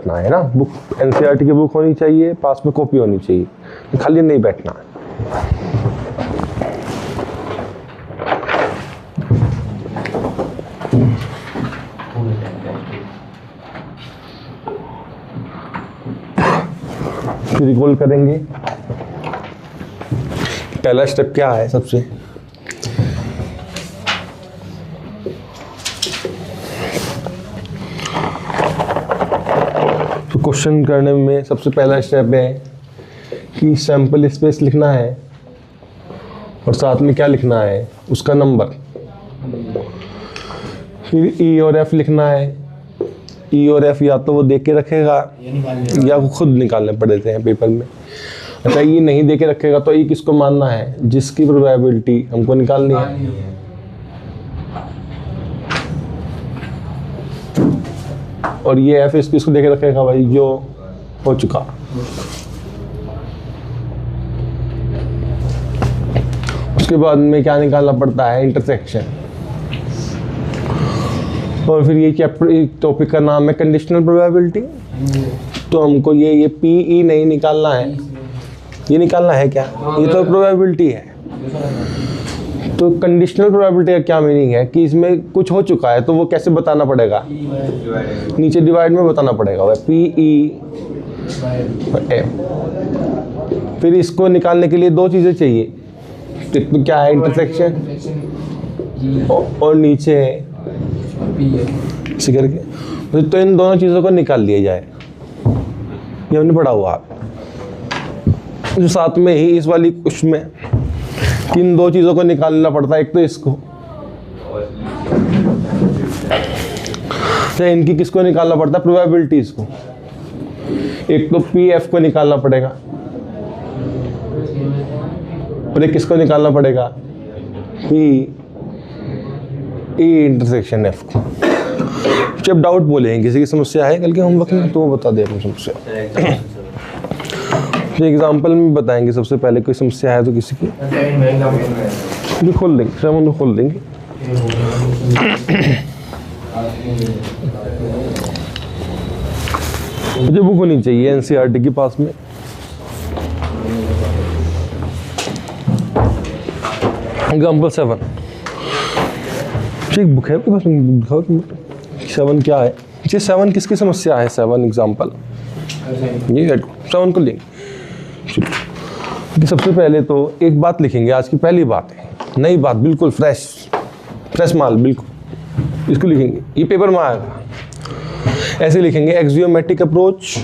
बैठना है ना, बुक एनसीईआरटी की बुक होनी चाहिए, पास में कॉपी होनी चाहिए, खाली नहीं बैठना है। फिर रिकॉल करेंगे। पहला स्टेप क्या है सबसे, तो क्वेश्चन करने में सबसे पहला स्टेप है कि सैंपल स्पेस लिखना है और साथ में क्या लिखना है, उसका नंबर। फिर ई और एफ लिखना है। ई और एफ या तो वो देख के रखेगा या वो खुद निकालने पड़ते हैं पेपर में। अच्छा, ई नहीं दे के रखेगा तो ई किसको मानना है, जिसकी प्रोबेबिलिटी हमको निकालनी है। और ये एफ इस किसको दे के रखेगा भाई, जो हो चुका। उसके बाद में क्या निकालना पड़ता है, इंटरसेक्शन। और फिर ये चैप्टर टॉपिक का नाम है कंडीशनल प्रोबेबिलिटी। तो हमको ये पी ई नहीं निकालना है, ये निकालना है क्या, ये तो प्रोबेबिलिटी है। तो कंडीशनल प्रोबेबिलिटी का क्या मीनिंग है कि इसमें कुछ हो चुका है तो वो कैसे बताना पड़ेगा, नीचे डिवाइड में बताना पड़ेगा, वह पी ई एफ। फिर इसको निकालने के लिए दो चीज़ें चाहिए, तो क्या है, इंटरसेक्शन और नीचे इसी करके। तो इन दोनों चीज़ों को निकाल लिया जाए, ये हमने पढ़ा हुआ। जो साथ में ही इस वाली उसमें इन दो चीज़ों को निकालना पड़ता है, एक तो इसको, तो इनकी किसको निकालना पड़ता है, प्रोबेबिलिटीज को। एक तो पी एफ को निकालना पड़ेगा और एक किसको निकालना पड़ेगा, पी ई इंटरसेक्शन एफ को। जब डाउट बोलेंगे किसी की समस्या है कल के होमवर्क में तो वो बता दे अपनी समस्या। एग्जाम्पल में बताएंगे सबसे पहले, कोई समस्या है तो किसी की भी खोल देंगे, 7 खोल देंगे। मुझे बुक होनी चाहिए एनसीईआरटी के पास में। एग्जाम्पल 7 ठीक बुक है आपके पास, 7 क्या है, ये 7 किसकी समस्या है, 7 एग्जाम्पल ये 7 को लेंगे। सबसे पहले तो एक बात लिखेंगे, आज की पहली बात है, नई बात, बिल्कुल फ्रेश माल, बिल्कुल इसको लिखेंगे, ये पेपर में आएगा। ऐसे लिखेंगे, axiometric approach,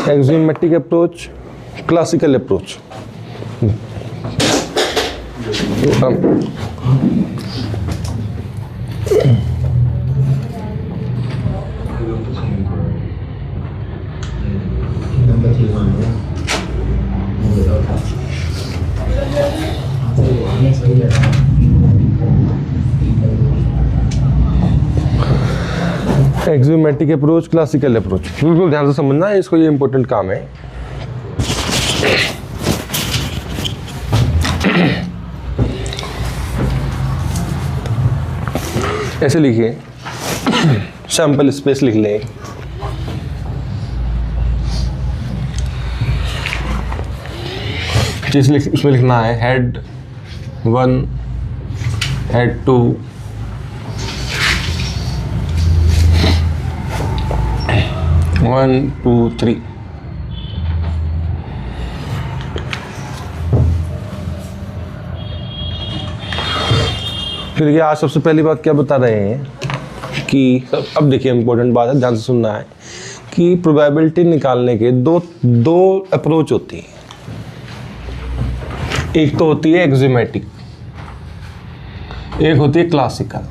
axiometric approach, classical approach. Axiometric approach, classical approach, बिल्कुल ध्यान से समझना है इसको, ये इंपॉर्टेंट काम है। ऐसे लिखिए, सैंपल स्पेस लिख लें, इसमें लिखना है head 1, head 2, one two three. फिर आज सबसे पहली बात क्या बता रहे हैं कि अब देखिए इंपॉर्टेंट बात है, ध्यान से सुनना है कि प्रोबेबिलिटी निकालने के दो अप्रोच होती है। एक तो होती है एक्सियोमेट्रिक, एक होती है क्लासिकल।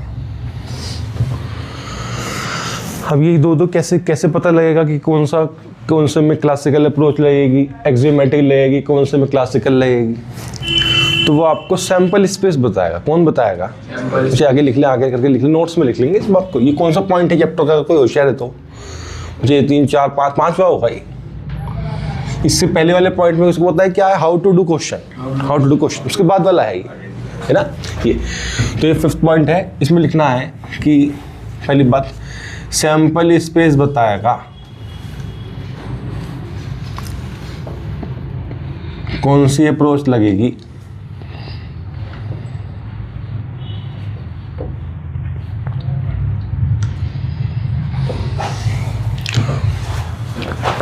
अब ये दो कैसे पता लगेगा कि कौन से में क्लासिकल अप्रोच लगेगी, एक्सियोमेट्रिक लगेगी, कौन से में क्लासिकल लगेगी, तो वो आपको सैंपल स्पेस बताएगा। कौन बताएगा, मुझे आगे लिख ले, आगे करके लिख ले, नोट्स में लिख लेंगे इस बात को। ये कौन सा पॉइंट है चैप्टर का, कोई होशियार है तो मुझे 3 4 5 5वां होगा ये। इससे पहले वाले पॉइंट में उसको बताया क्या है, हाउ टू डू क्वेश्चन, उसके बाद वाला है ये है ना ये। तो ये 5th पॉइंट है, इसमें लिखना है कि पहली बात सैंपल स्पेस बताएगा कौन सी अप्रोच लगेगी।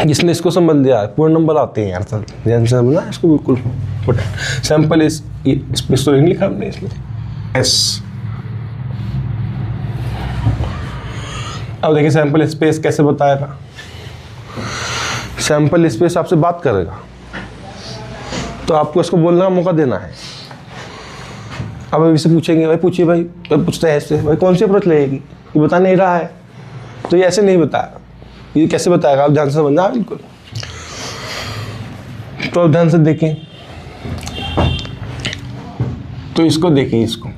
जिसने इसको समझ लिया पूर्ण नंबर आते हैं यार, सर ध्यान से समझना इसको बिल्कुल। सैंपल इस स्पेस तो नहीं लिखा हमने इसमें एस। अब देखिए सैंपल स्पेस कैसे बताएगा। सैंपल स्पेस आपसे बात करेगा तो आपको इसको बोलने का मौका देना है। अब अभी से पूछेंगे भाई पूछिए भाई, पूछते हैं ऐसे भाई कौन सी अप्रोच लगेगी, ये बता नहीं रहा है तो ये ऐसे नहीं बताएगा। ये कैसे बताएगा आप ध्यान से समझना बिल्कुल। तो आप ध्यान से देखें, तो इसको देखिए, इसको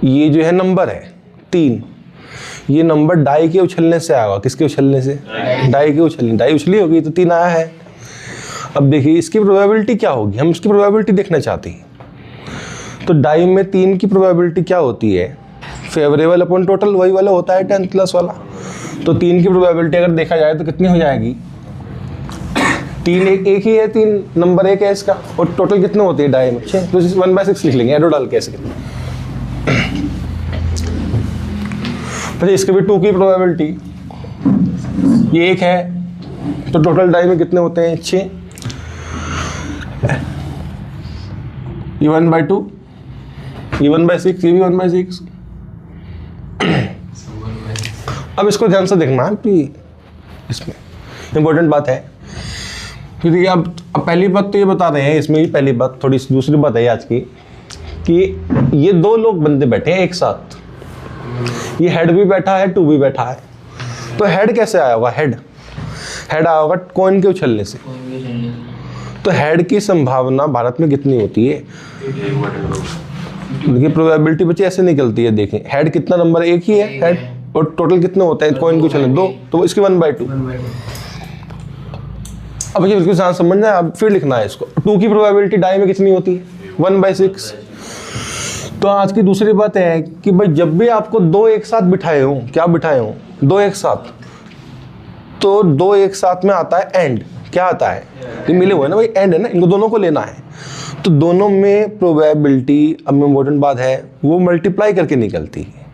ये जो है नंबर है 3, ये नंबर डाई के उछलने से आएगा। किसके उछलने से? डाई के उछलने। डाई उछली होगी तो 3 आया है। अब देखिए इसकी प्रोबेबिलिटी क्या होगी, हम इसकी प्रोबेबिलिटी देखना चाहते हैं। तो डाई में 3 की प्रोबेबिलिटी क्या होती है? फेवरेबल अपॉन टोटल, वही वाला होता है 10 प्लस वाला। तो 3 की प्रोबेबिलिटी अगर देखा जाए तो कितनी हो जाएगी? 3 एक ही है, 3 नंबर 1 है इसका, और टोटल कितने होते हैं डाई में? 6। तो 1/6 लिख लेंगे एरो डाल के ऐसे। फिर इसके भी 2 की प्रोबेबिलिटी, ये 1 है तो टोटल डाई में कितने होते हैं? 6। ये 1/2, ये 1/6, ये भी 1/6। अब इसको ध्यान से देखना है कि इसमें इंपॉर्टेंट बात है। फिर ये अब पहली बात तो ये बता रहे हैं इसमें, ही पहली बात। थोड़ी दूसरी बात है आज की कि ये 2 लोग बंदे बैठे हैं एक साथ, ये हेड भी बैठा है 2 भी बैठा है। तो हेड कैसे आया होगा? हेड आया होगा कॉइन के उछलने से। तो हेड की संभावना भारत में कितनी होती है? देखिए प्रोबेबिलिटी बच्चे ऐसे निकलती है। देखें हेड कितना नंबर 1 ही है हेड, और टोटल कितने होते हैं कॉइन के उछलने? 2। तो इसकी 1/2। अब ये बिल्कुल ध्यान समझना है। अब फिर लिखना है इसको। 2 की प्रोबेबिलिटी डाई में कितनी होती है? 1/6। तो आज की दूसरी बात है कि भाई जब भी आपको 2 एक साथ बिठाए हों, क्या बिठाए हों? 2 एक साथ, तो 2 एक साथ में आता है एंड। क्या आता है? ये मिले हुए ना भाई, एंड है ना, इनको दोनों को लेना है। तो दोनों में प्रोबेबिलिटी, अब इम्पोर्टेंट बात है, वो मल्टीप्लाई करके निकलती है।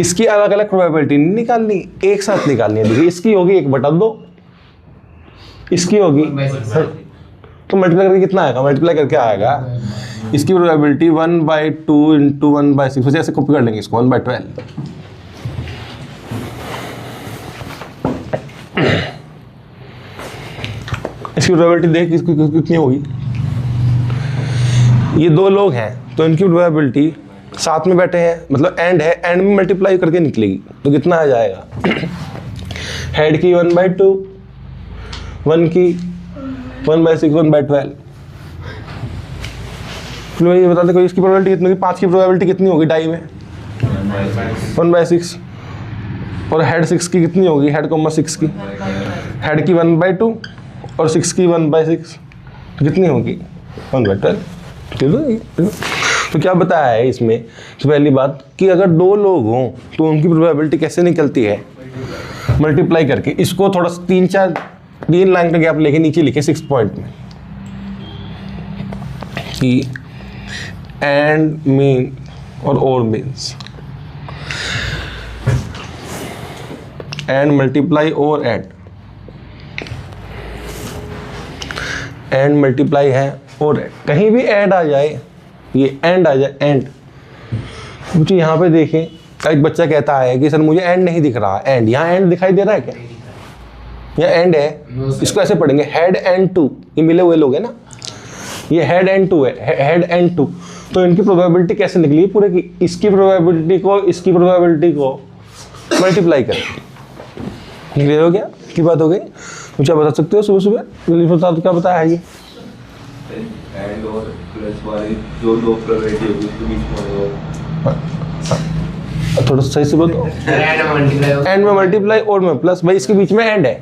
इसकी अलग अलग प्रोबेबिलिटी नहीं निकालनी, एक साथ निकालनी है। देखिए इसकी होगी 1/2, इसकी होगी, तो मल्टीप्लाई करके कितना आएगा? मल्टीप्लाई करके आएगा इसकी प्रोबेबिलिटी 1/2 इंटू 1/6। वैसे ऐसे कॉपी कर लेंगे इसको 1/12। इसकी प्रोबेबिलिटी देख इसकी कितनी होगी? ये 2 लोग हैं तो इनकी प्रोबेबिलिटी साथ में बैठे हैं, मतलब एंड है, एंड में मल्टीप्लाई करके निकलेगी। तो कितना आ जाएगा? हेड की 1/2, 1 की 1/6, 1/12। फिर ये बता दे इसकी प्रोबेबिलिटी कितनी होगी? 5 की प्रोबेबिलिटी कितनी होगी डाई में? 1/6। और हेड 6 की कितनी होगी? हेड 6 की, हेड की 1/2 और 6 की 1/6 कितनी होगी? 1/12। तो क्या बताया है इसमें? तो पहली बात कि अगर 2 लोग हों तो उनकी प्रोबेबिलिटी कैसे निकलती है? मल्टीप्लाई करके। इसको थोड़ा सा 3 लाइन का गैप लेके नीचे लिखे 6 पॉइंट में कि एंड मीन और मीन्स, एंड मल्टीप्लाई और एंड मल्टीप्लाई है और कहीं भी ऐड आ जाए, ये एंड आ जाए, एंड। मुझे यहाँ पे देखें, एक बच्चा कहता है कि सर मुझे एंड नहीं दिख रहा। एंड, यहाँ एंड दिखाई दे रहा है क्या? यहाँ एंड है, इसको ऐसे पढ़ेंगे हेड एंड 2। ये मिले हुए लोग हैं ना, ये हेड एंड 2 है, हेड एंड 2। तो इनकी प्रोबेबिलिटी कैसे निकली पूरे की? इसकी प्रोबेबिलिटी को इसकी प्रोबेबिलिटी को मल्टीप्लाई करें। क्लियर हो गया? की बात हो गई? मुझे बता सकते हो सुबह सुबह क्या बताया है ये? एंड और प्लस वाली जो 2 प्रोबेबिलिटी होगी उसके बीच में थोड़ा सही से बताओ। एंड में मल्टीप्लाई और में प्लस, भाई इसके बीच में एंड है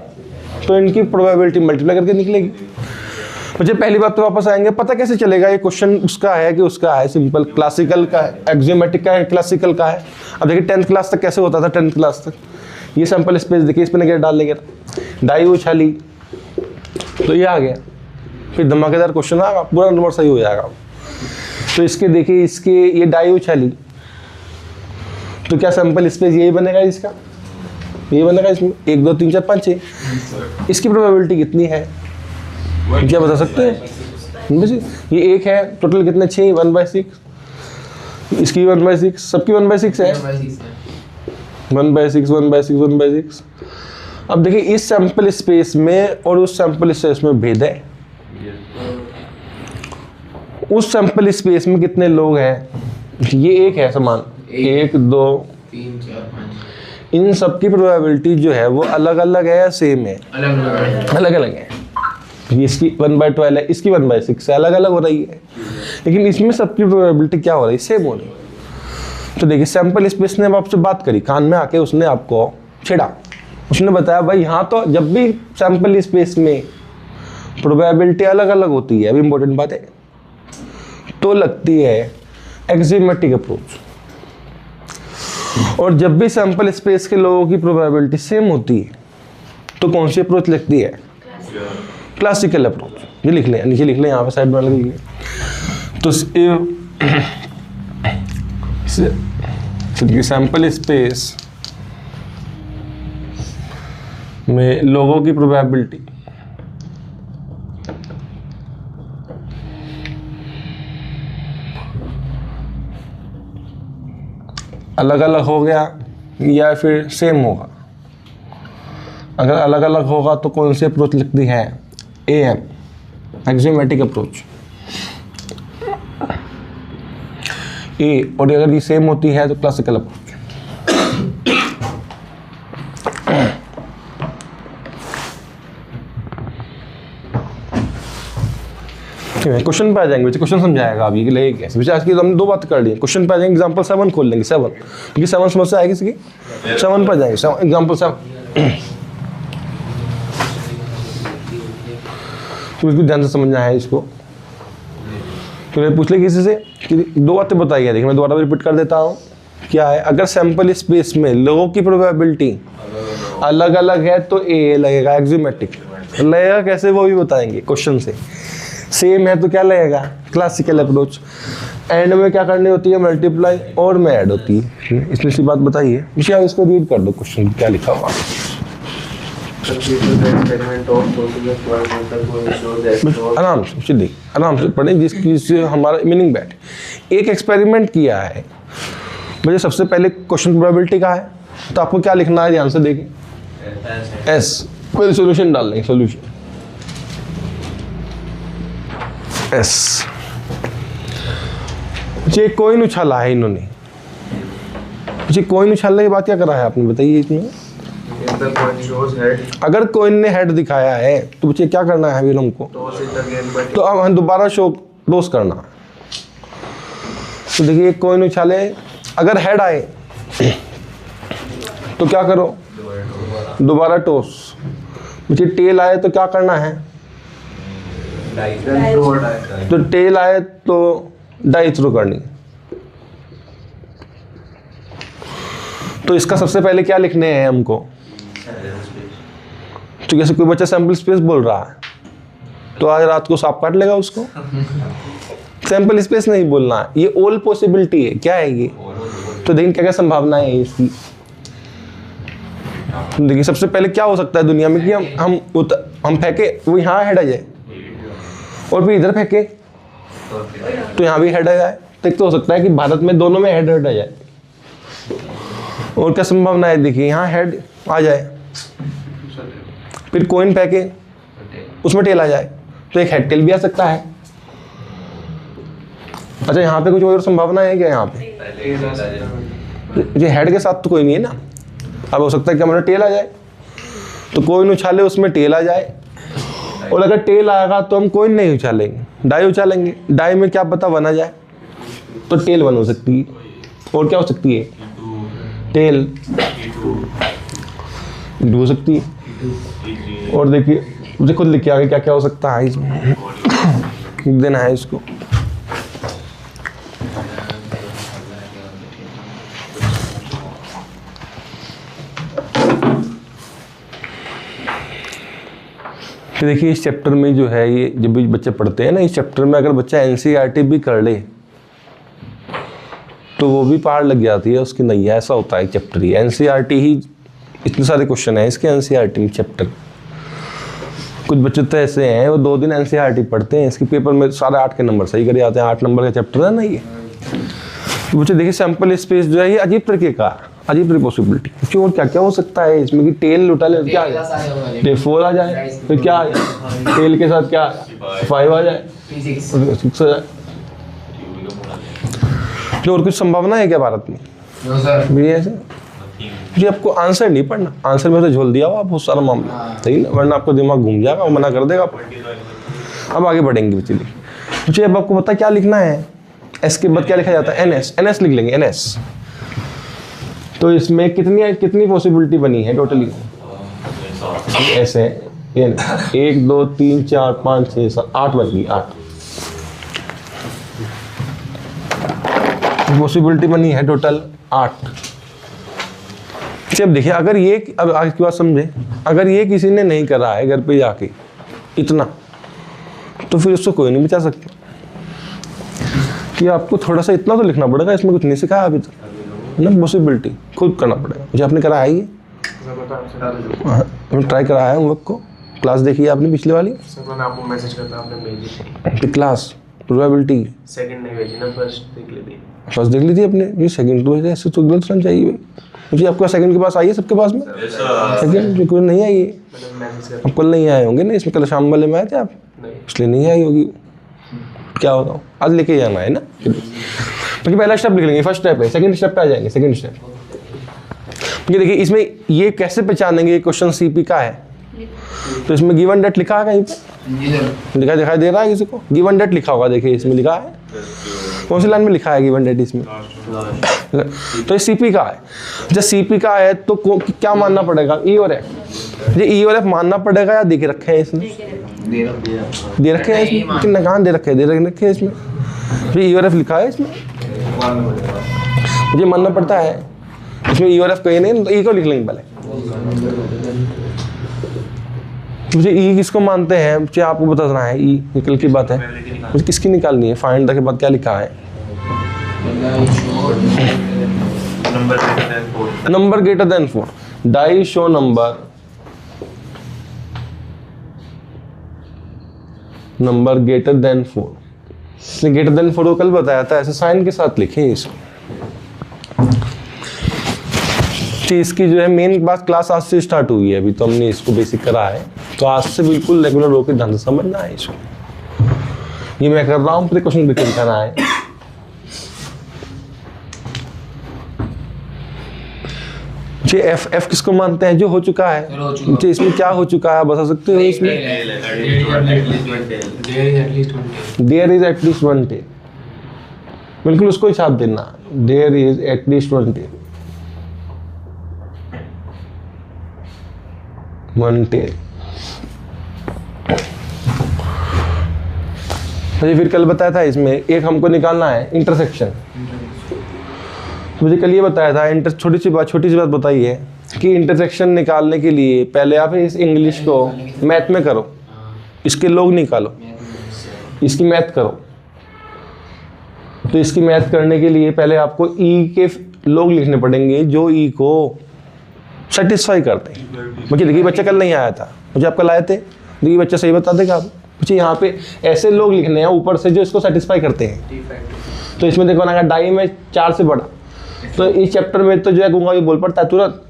तो इनकी प्रोबेबिलिटी मल्टीप्लाई करके निकलेगी। मुझे पहली बात तो वापस आएंगे, पता कैसे चलेगा ये क्वेश्चन उसका है कि उसका है? सिंपल, क्लासिकल का है, एक्सियोमेटिक का है, क्लासिकल का है। अब देखिए 10th क्लास तक कैसे होता था, 10th क्लास तक ये सैंपल स्पेस देखिए, इस पर नजर डाल लेंगे, डाई उछाली तो ये आ गया, फिर धमाकेदार क्वेश्चन आएगा, पूरा नंबर सही हो जाएगा। तो इसके देखिए, इसके ये डाई उछाली तो क्या सैंपल स्पेस यही बनेगा, इसका यही बनेगा, इसमें 1 2 3 4 5 6। इसकी प्रोबेबिलिटी कितनी है क्या बता सकते हैं? ये 1 है, टोटल कितने 6, 1/6, इसकी 1/6, सबकी 1/6 है, 1/6 1/6 1/6। अब देखिए इस सैंपल स्पेस में और उस सैंपल स्पेस में भेद है। उस सैंपल स्पेस में कितने लोग हैं? ये 1 है समान, 1 2 3 4 5, इन सब की प्रोबेबिलिटी जो है वो अलग अलग है या सेम है? अलग अलग है। इसकी 1/12 है, इसकी 1/6 है, अलग अलग हो रही है, लेकिन इसमें सबकी प्रोबेबिलिटी क्या हो रही है? सेम हो रही है। तो देखिए सैंपल स्पेस ने अब आपसे बात करी, कान में आके उसने आपको छेड़ा, उसने बताया भाई यहाँ तो जब भी सैंपल स्पेस में प्रोबेबिलिटी अलग अलग होती है, अब इम्पोर्टेंट बात है, तो लगती है एक्सियोमेटिक अप्रोच। और जब भी सैंपल स्पेस के लोगों की प्रोबेबिलिटी सेम होती है तो कौन सी अप्रोच लगती है? Classical approach. ये लिख लें, नीचे लिख लें, यहाँ पे साइड में लिख लें। तो सैंपल स्पेस में लोगों की प्रोबेबिलिटी अलग अलग हो गया या फिर सेम होगा? अगर अलग अलग होगा तो कौन सी अप्रोच लिखती है? AM, axiomatic approach. ए, और अगर ये सेम होती है तो क्लासिकल अप्रोच। क्वेश्चन पे आ जाएंगे, क्वेश्चन समझाएगा अभी के लिए कैसे। आज की हमने 2 बात कर ली, क्वेश्चन पे आ जाएंगे। एग्जांपल 7 खोल लेंगे, 7 क्योंकि 7 समस्या आएगी इसकी, 7 पर जाएंगे। एग्जांपल 7 तो इसको ध्यान से समझना है इसको। तो पूछ ले किसी से कि 2 बातें बताइए, देखिए मैं दोबारा रिपीट कर देता हूँ। क्या है? अगर सैंपल स्पेस में लोगों की प्रोबेबिलिटी अलग अलग है तो ए लगेगा, एक्सियोमेटिक लगेगा। कैसे वो भी बताएंगे क्वेश्चन से। सेम है तो क्या लगेगा? Classical approach. एंड में क्या करनी होती है? मल्टीप्लाई, और में ऐड होती है। इसमें सी बात बताइए। इसे आप इसको रीड कर दो, क्वेश्चन क्या लिखा हुआ। आराम से सीधे आराम से पढ़ें, जिससे हमारा मीनिंग बैठे। एक एक्सपेरिमेंट किया है, मुझे सबसे पहले क्वेश्चन प्रोबेबिलिटी का है, तो आपको क्या लिखना है? ध्यान से देखिए, एस, फिर सॉल्यूशन डाल लेंगे, सॉल्यूशन एस। ये कॉइन उछाला है इन्होंने, ये कॉइन उछालने के बाद क्या करा है आपने बताइए इसमें? अगर कॉइन ने हेड दिखाया है तो बच्चे क्या करना है अभी हमको? तो अब हम दोबारा शो टॉस करना। तो देखिए कॉइन उछाले, अगर हेड आए तो क्या करो? दोबारा टॉस। बच्चे टेल आए तो क्या करना है? तो टेल आए तो डाई थ्रो करनी। तो इसका सबसे पहले क्या लिखने हैं हमको? तो जैसे कोई बच्चा सैंपल स्पेस बोल रहा है तो आज रात को सांप काट लेगा उसको। सैंपल स्पेस नहीं बोलना है, ये ऑल पॉसिबिलिटी है। क्या है ये? तो देखिए क्या क्या संभावना है इसकी। देखिए सबसे पहले क्या हो सकता है दुनिया में कि हम फेंके, वो यहाँ हेड आ जाए, और फिर इधर फेंके तो यहाँ भी हेड आ जाए। तो एक तो हो सकता है कि भारत में दोनों में हेड आ जाए। और क्या संभावना है? देखिए यहाँ हेड आ जाए, फिर कॉइन फेंके, उसमें टेल आ जाए, तो एक हेड टेल भी आ सकता है। अच्छा यहाँ पे कुछ और संभावना है क्या? यहाँ पे ये हेड के साथ तो कोई नहीं है ना। अब हो सकता है कि हमारा टेल आ जाए, तो कॉइन उछाले, उसमें टेल आ जाए। और अगर टेल आएगा तो हम कॉइन नहीं उछालेंगे, डाई उछालेंगे। डाई में क्या पता 1 आ जाए, तो टेल 1 हो सकती है। और क्या हो सकती है? टेल 2 हो सकती है। और देखिए मुझे खुद लिख के आगे क्या क्या हो सकता है इसमें। लिख देना है इसको। कि देखिए इस चैप्टर में जो है ये जब भी बच्चे पढ़ते हैं ना, इस चैप्टर में अगर बच्चा एनसीईआरटी भी कर ले तो वो भी पार लग जाती है उसकी नैया। ऐसा होता है चैप्टर ही, एनसीईआरटी ही इतने सारे क्वेश्चन हैं इसके एनसीईआरटी में चैप्टर। कुछ बच्चे तो ऐसे हैं वो 2 दिन एनसीईआरटी पढ़ते हैं, इसके पेपर में सारे 8 के नंबर सही कर जाते हैं। 8 नंबर का चैप्टर है ना ये। तो बच्चे देखिए सैम्पल स्पेस जो है ये अजीब तरीके का, अजीब तरीके पॉसिबिलिटी। क्यों और क्या क्या हो सकता है इसमें कि टेल लुटा ले क्या आ जाए, डे 4 आ जाए, फिर क्या आ जाए, टेल के साथ क्या आ जाए, 5 आ जाए, 6 आ जाए। जो और कुछ संभावना है क्या भारत में? भी ऐसे जी आपको आंसर नहीं पढ़ना, आंसर में तो झोल दिया हुआ बहुत सारा मामला, सही ना, वरना आपको दिमाग घूम जाएगा और मना कर देगा आपको। अब आगे बढ़ेंगे चलिए। मुझे अब आपको पता क्या लिखना है, एस के बाद क्या लिखा जाता है, एनएस। एनएस लिख लेंगे, एनएस। तो इसमें कितनी पॉसिबिलिटी बनी है टोटली? ऐसे 1 2 3 4 5 6 7 8 बन गई, 8 पॉसिबिलिटी बनी है टोटल 8। अब देखिए अगर ये, अब आगे की बात समझे, अगर ये किसी ने नहीं करा है घर पे जाके इतना, तो फिर उसको कोई नहीं बचा सकता। कि आपको थोड़ा सा इतना तो लिखना पड़ेगा, इसमें कुछ नहीं सिखाया अभी तक ना, पॉसिबिलिटी खुद करना पड़ेगा। मुझे आपने करा है ये, ट्राई करा है होमवर्क को, क्लास देखी है आपने पिछले वाली? मैंने आपको मैसेज करता, आपने भेजी थी क्लास प्रोबेबिलिटी। सेकंड नहीं भेजी ना, फर्स्ट देख ली थी। फर्स्ट देख ली थी आपने? ये सेकंड तो ऐसे तो गलत रहना चाहिए भाई। मुझे आपका सेकंड के पास आई है सबके पास में? सेकंड कोई नहीं आई है, अब कल नहीं आए होंगे ना, इसमें कल शाम वाले में आए थे आप, इसलिए नहीं आई होगी। क्या होगा आज लेके जाना है ना। तो पहला स्टेप लिख लेंगे, फर्स्ट स्टेप है, सेकंड स्टेप पे आ जाएंगे। सेकंड स्टेप ये देखिए, इसमें ये कैसे पहचानेंगे ये क्वेश्चन सीपी का है? तो इसमें गिवन डेट लिखा है कहीं पे, दिखाई दे रहा है किसी को? गिवन डेट लिखा होगा, देखिए इसमें लिखा है, कौन सी लाइन में लिखा है गिवन डेट इसमें? तो ये सीपी का है। जब सीपी का है तो क्या मानना पड़ेगा, ई और एफ? ये ई और एफ मानना पड़ेगा या देख रखे हैं इसमें? दे रखे हैं इसमें, कितना कहाँ दे रखे हैं? दे रखे हैं इसमें, फिर ई और एफ लिखा है इसमें, मुझे मानना पड़ता है। इसमें ई और एफ कहीं नहीं, तो ई को लिख लेंगे पहले। मुझे ई किसको मानते हैं मुझे आपको बताना है। ई निकल की बात है, मुझे किसकी निकालनी है? फाइंड द के बाद क्या लिखा है? Number greater than 4। Die show number greater than 4। Greater than 4 को कल बताया था, ऐसे साइन के साथ लिखें इसको। इसकी जो है मेन बात क्लास आज से स्टार्ट हुई है, अभी तो हमने इसको बेसिक करा है, तो आज से बिल्कुल रेगुलर होकर ढंग से समझना है इसको। ये मैं कर रहा हूँ, फिर क्वेश्चन बिल्कुल करना है। जी एफ किसको मानते हैं? जो हो चुका है। मुझे इसमें क्या हो चुका है बता सकते हो? इसमें there is at least one tail, बिल्कुल उसको ही छाप देना, there is at least one tail, one tail. मुझे फिर कल बताया था इसमें एक हमको निकालना है इंटरसेक्शन। मुझे कल ये बताया था, छोटी सी बात बताई है कि इंटरसेक्शन निकालने के लिए पहले आप इस इंग्लिश को मैथ में करो, इसके लोग निकालो, इसकी मैथ करो। तो इसकी मैथ करने के लिए पहले आपको ई के लोग लिखने पड़ेंगे जो ई को सेटिस्फाई करते हैं। मुझे देखिए बच्चा कल नहीं आया था, मुझे आप कल आए थे, देखिए बच्चा सही बता देगा आप। मुझे यहाँ पे ऐसे लोग लिखने हैं ऊपर से जो इसको सेटिस्फाई करते हैं। तो इसमें देखो ना, डाई में 4 से बड़ा, तो इस चैप्टर में तो जो है गूंगा ये बोल पड़ता है तुरंत,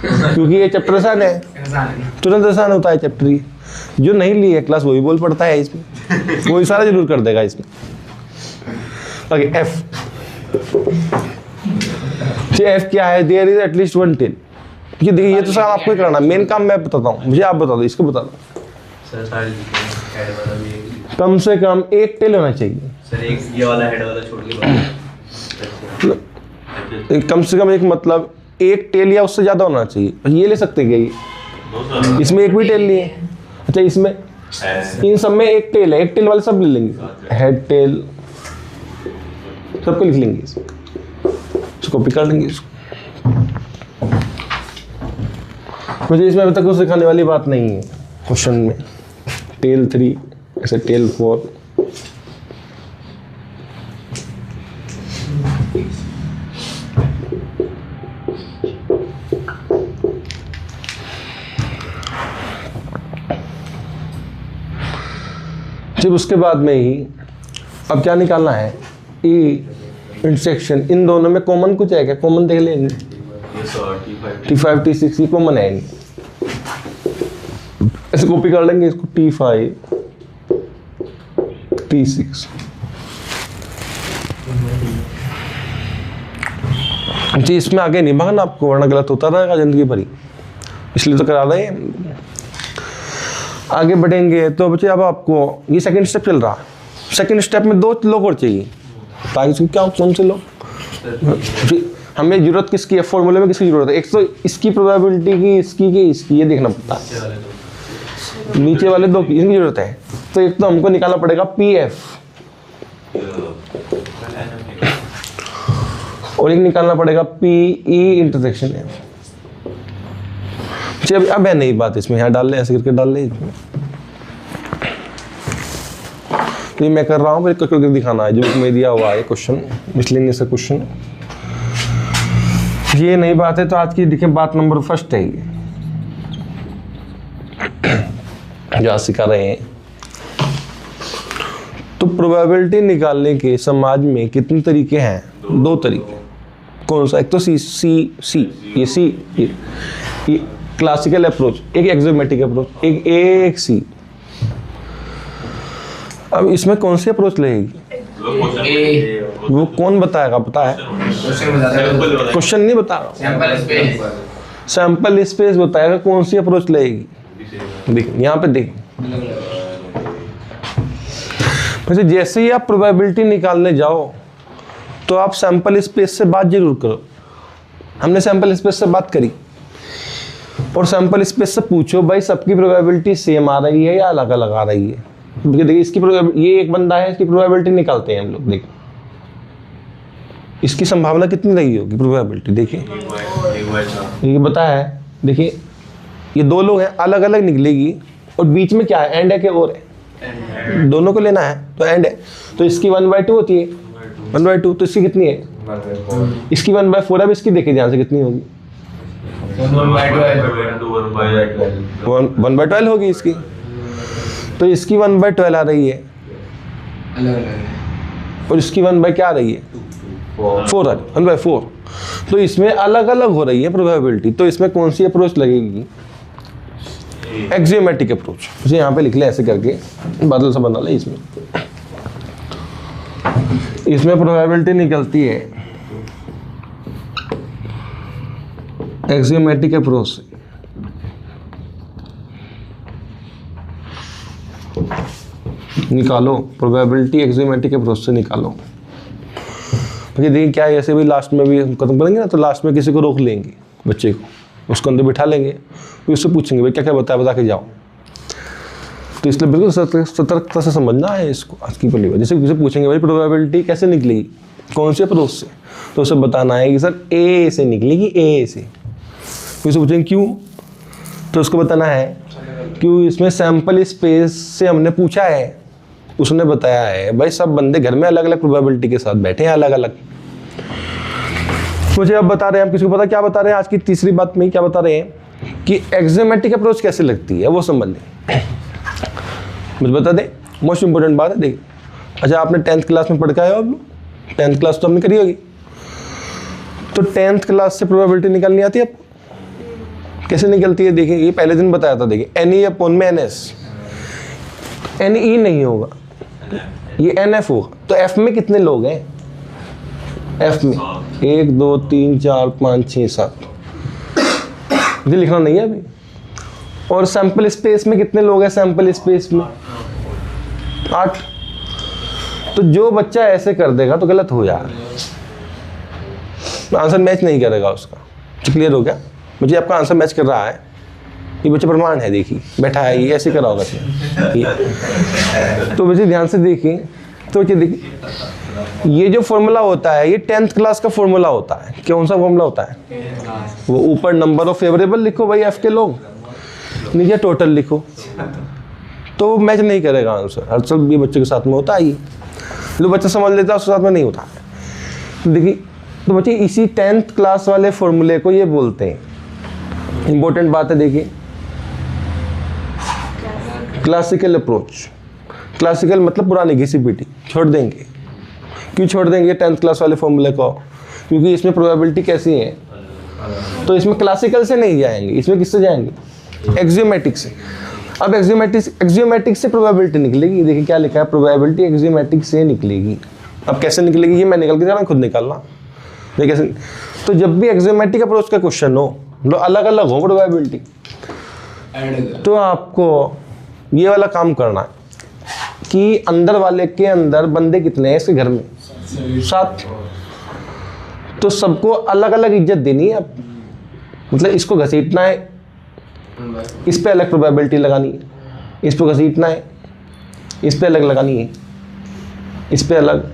क्योंकि ये चैप्टर आसान है, तुरंत आसान होता है चैप्टर। ये जो नहीं ली है क्लास वो भी बोल पड़ता है इसमें, वो इशारा जरूर कर देगा इसमें। ओके एफ, एफ क्या है? There is at least one tail. ये देखिए ये तो सब आपको ही करना, मेन काम मैं बताता हूँ, मुझे आप बता दो, इसको बता दो। कम से कम एक टेल होना चाहिए सर, एक ये वाला हेड वाला छोड़ के, कम से कम एक मतलब एक टेल या उससे ज्यादा होना चाहिए। ये ले सकते हैं क्या? ये इसमें एक भी टेल नहीं है। अच्छा इसमें इन सब में एक टेल है, एक टेल वाले सब ले लेंगे, हेड टेल सबको लिख लेंगे, इसको कॉपी कर लेंगे इसको। मुझे इसमें अभी तक कुछ सिखाने वाली बात नहीं है क्वेश्चन में। टेल 3 ऐसे टेल 4, जब उसके बाद में ही अब क्या निकालना है, ई इंटरसेक्शन। इन दोनों में कॉमन कुछ है क्या? कॉमन देख लेंगे, T5 T6 ये कॉमन है, ऐसे कॉपी कर लेंगे इसको, T5 T6। जी इसमें आगे नहीं भागना आपको, वरना गलत होता रहेगा जिंदगी भरी, इसलिए तो करा रहे हैं। आगे बढ़ेंगे तो बच्चे अब आपको ये सेकंड स्टेप चल रहा, सेकंड स्टेप में 2 लोग और चाहिए, ताकि क्या कौन से लोग, हमें जरूरत किसकी है, फॉर्मूले में किसकी जरूरत है? एक तो इसकी प्रोबेबिलिटी की, इसकी ये देखना पड़ता है, नीचे वाले 2 की इनकी जरूरत है। तो एक तो हमको निकालना पड़ेगा PF और एक निकालना पड़ेगा PE इंटरसेक्शन F। अब है नहीं बात इसमें, यहाँ डाल ले, ऐसे करके डाल ले इसमें। तो ये मैं कर रहा हूँ, फिर करके दिखाना है जो मैं दिया हुआ है क्वेश्चन, इसलिए से क्वेश्चन ये नई बात है। तो आज की देखें बात नंबर 1 है ये जो आज सिखा रहे हैं। तो प्रोबेबिलिटी निकालने के समाज में कितने तरीके हैं? 2 तरीके। कौन सा? एक तो सी ये क्लासिकल अप्रोच, एक एक्सोमेट्रिक अप्रोच, एक ए एक सी। अब इसमें कौन सी अप्रोच लगेगी वो कौन बताएगा? पता है क्वेश्चन नहीं बता रहा, सैंपल स्पेस बताएगा कौन सी अप्रोच लगेगी। देख यहाँ पे देख, वैसे जैसे ही आप प्रोबेबिलिटी निकालने जाओ तो आप सैंपल स्पेस से बात जरूर करो। हमने सैंपल स्पेस से बात करी और सैंपल स्पेस से पूछो भाई सबकी प्रोबेबिलिटी सेम आ रही है या अलग अलग आ रही है। देखिए इसकी ये एक बंदा है, इसकी प्रोबेबिलिटी निकालते हैं हम लोग। देखिए इसकी संभावना कितनी रही होगी प्रोबेबिलिटी, देखिए ये बताया है। देखिए ये 2 लोग हैं, अलग अलग निकलेगी और बीच में क्या है? एंड है कि और है? दोनों को लेना है तो एंड है, तो इसकी 1/2 होती है, 1/2। तो इसकी कितनी है? इसकी 1/4। अब इसकी देखिए ध्यान से कितनी होगी? 1/12 होगी इसकी। तो इसकी 1/12 आ रही है और इसकी 1 क्या आ रही है? 4 1/4। तो इसमें अलग अलग हो रही है प्रोबेबिलिटी। तो इसमें कौन सी अप्रोच लगेगी? एक्सियोमेट्रिक अप्रोच। उसे यहाँ पे लिख ले ऐसे करके, बादल सा बना ले। इसमें प्रोबेबिलिटी निकलती है एक्सियोमेट्रिक अप्रोच से। निकालो प्रोबेबिलिटी एक्सियोमेट्रिक अप्रोच से निकालो। देखिए देखिए क्या है, ऐसे भी लास्ट में भी हम खत्म करेंगे ना, तो लास्ट में किसी को रोक लेंगे, बच्चे को उसको अंदर बिठा लेंगे, फिर उससे पूछेंगे भाई क्या क्या बता के जाओ। तो इसलिए बिल्कुल सतर्कता से समझना है इसको आज की पहली बार। जैसे किसी पूछेंगे भाई प्रोबेबिलिटी कैसे निकलेगी, कौन से अप्रोच से, तो उसे बताना है कि सर ए से निकलेगी, ए से। फिर उसे पूछेंगे क्यों, तो उसको बताना है क्यों इसमें सैंपल स्पेस से हमने पूछा है, उसने बताया है भाई सब बंदे घर में अलग अलग प्रोबेबिलिटी के साथ बैठे हैं अलग अलग। मुझे अब बता रहे हैं, हम किसी को पता क्या बता रहे हैं, आज की तीसरी बात में क्या बता रहे हैं कि एक्सियोमेट्रिक अप्रोच कैसे लगती है वो समझ लें। मुझे बता दें, मोस्ट इंपॉर्टेंट बात है। देखिए अच्छा आपने 10th क्लास में पढ़ के आए हो आप लोग, 10th क्लास तो हमने करी होगी। तो 10th क्लास से प्रोबेबिलिटी निकालनी आती है आपको? कैसे निकलती है? देखिए ये पहले दिन बताया था। देखिए NE/NS, NE नहीं होगा, ये NF होगा। तो F में कितने लोग हैं? F में 1 2 3 4 5 6 7, मुझे लिखना नहीं है अभी। और सैंपल स्पेस में कितने लोग हैं? सैंपल स्पेस में 8। तो जो बच्चा ऐसे कर देगा तो गलत हो जाएगा, आंसर मैच नहीं करेगा उसका। क्लियर हो गया? मुझे आपका आंसर मैच कर रहा है ये बच्चे प्रमाण है, देखिए बैठा है ये ऐसे करा होगा ये। तो बच्चे ध्यान से देखिए, तो बच्चे देखिए ये जो फॉर्मूला होता है ये 10th क्लास का फॉर्मूला होता है। कौन सा फॉर्मूला होता है? वो ऊपर नंबर ऑफ फेवरेबल लिखो भाई एफ के लोग, नीचे टोटल लिखो, तो मैच नहीं करेगा आंसर। हर सब ये बच्चे के साथ में होता है, ये जो बच्चा समझ लेता है उसके साथ में नहीं होता है। तो देखिए, तो बच्चे इसी 10th क्लास वाले फॉर्मूले को ये बोलते हैं, इंपॉर्टेंट बात है देखिए, क्लासिकल अप्रोच। क्लासिकल मतलब पुरानी घिसी-पिटी, छोड़ देंगे। क्यों छोड़ देंगे 10th क्लास वाले फॉर्मूले को? क्योंकि इसमें प्रोबेबिलिटी कैसी है, तो इसमें क्लासिकल से नहीं जाएंगे, इसमें किससे जाएंगे? एक्सियोमेटिक से। अब एक्सियोमेटिक से प्रोबेबिलिटी निकलेगी। देखिए क्या लिखा है, प्रोबेबिलिटी एक्सियोमेटिक से निकलेगी। अब कैसे निकलेगी ये मैं निकल के जा रहा हूँ, खुद निकालना। देखिए कैसे, तो जब भी एक्सियोमेटिक अप्रोच का क्वेश्चन हो, तो अलग अलग हो प्रोबेबिलिटी, तो आपको ये वाला काम करना है कि अंदर वाले के अंदर बंदे कितने हैं इसके घर में? 7। तो सबको अलग अलग इज्जत देनी है। अब मतलब इसको घसीटना है, इस पे अलग प्रोबेबिलिटी लगानी है, इस पे घसीटना है, इस पे अलग लगानी है, इस पे अलग,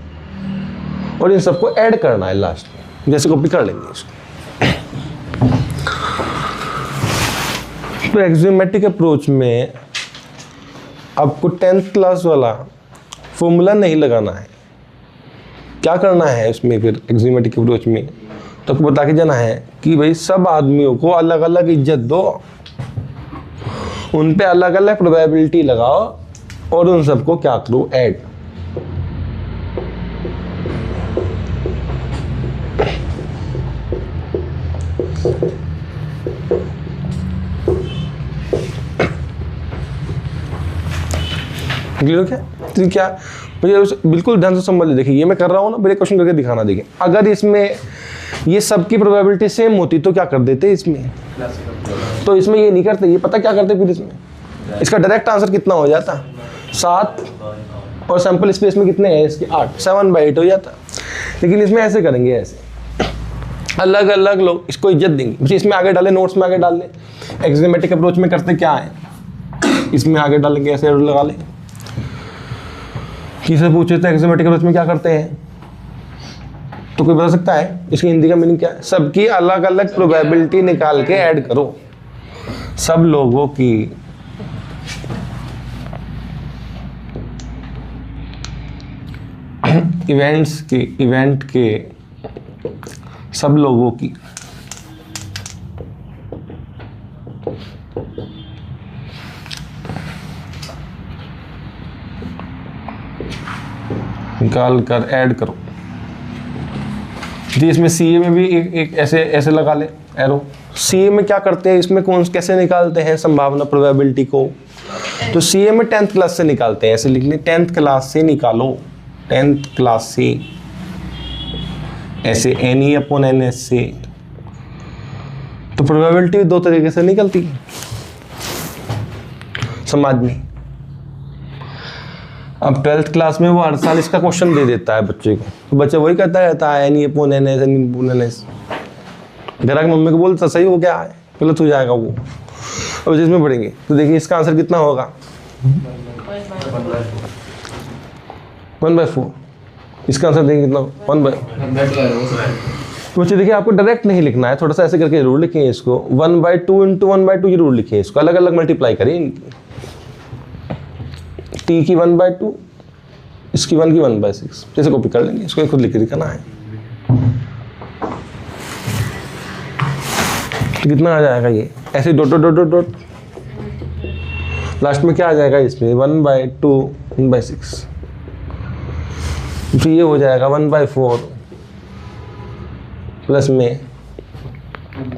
और इन सबको ऐड करना है लास्ट में। जैसे कॉपी कर लेंगे इसको। तो एक्सियोमेटिक अप्रोच में आपको 10th क्लास वाला फॉर्मूला नहीं लगाना है। क्या करना है इसमें फिर एक्सियोमेटिक अप्रोच में? तो आपको बता के जाना है कि भाई सब आदमियों को अलग अलग इज्जत दो, उन पे अलग अलग प्रोबेबिलिटी लगाओ और उन सबको क्या करो? ऐड। क्लियर? क्या तो क्या मुझे बिल्कुल ध्यान से समझ लीजिए। देखिए ये मैं कर रहा हूँ ना, मेरे क्वेश्चन करके दिखाना। देखिए अगर इसमें ये सबकी प्रोबेबिलिटी सेम होती तो क्या कर देते इसमें, तो इसमें ये नहीं करते। ये पता क्या करते फिर इसमें, इसका डायरेक्ट आंसर कितना हो जाता? 7, और सैंपल स्पेस में कितने हैं इसके? 8, 7/8 हो जाता। लेकिन इसमें ऐसे करेंगे, ऐसे अलग अलग लोग इसको इज्जत देंगे। इसमें आगे डालें, नोट्स में आगे डाल लें। एक्सियोमेटिक अप्रोच में करते क्या है, इसमें आगे डालेंगे, ऐसे लगा लें। किसी से पूछे तो एक्सियोमेटिक अप्रोच में क्या करते हैं, तो कोई बता सकता है इसकी हिंदी का मीनिंग क्या है? सबकी अलग अलग प्रोबेबिलिटी निकाल के ऐड करो। सब लोगों की इवेंट के सब लोगों की निकाल कर ऐड करो। जी इसमें सीए में भी एक ऐसे लगा ले एरो। सीए में क्या करते हैं, इसमें कैसे निकालते हैं संभावना प्रोबेबिलिटी को? तो सीए में 10th क्लास से निकालते हैं। ऐसे लिख लें, 10th क्लास से निकालो, 10th क्लास से, ऐसे NE/NS से। तो प्रोबेबिलिटी 2 तरीके से निकलती है समाज में। अब 12th क्लास में वो हर साल इसका क्वेश्चन दे देता है बच्चे को, तो बच्चा वही करता रहता है NE/NS। घर आके मम्मी को बोलता सही हो गया है, गलत हो जाएगा वो। अब जिसमें पढ़ेंगे तो देखिए इसका आंसर कितना होगा? 1/4। इसका आंसर देखिए कितना? 1/4। तो बच्चे देखिए आपको डायरेक्ट नहीं लिखना है, थोड़ा सा ऐसे करके जरूर लिखें इसको। 1/2 × 1/2 जरूर लिखें इसको, अलग अलग मल्टीप्लाई करें इनकी। t की 1/2, इसकी 1 की 1/6, जैसे कॉपी कर लेंगे। इसको खुद लिख के दिखाना है। तो कितना आ जाएगा ये? ऐसे dot dot dot dot, last में क्या आ जाएगा इसमें? 1/2 1/6। तो ये हो जाएगा 1/4 प्लस में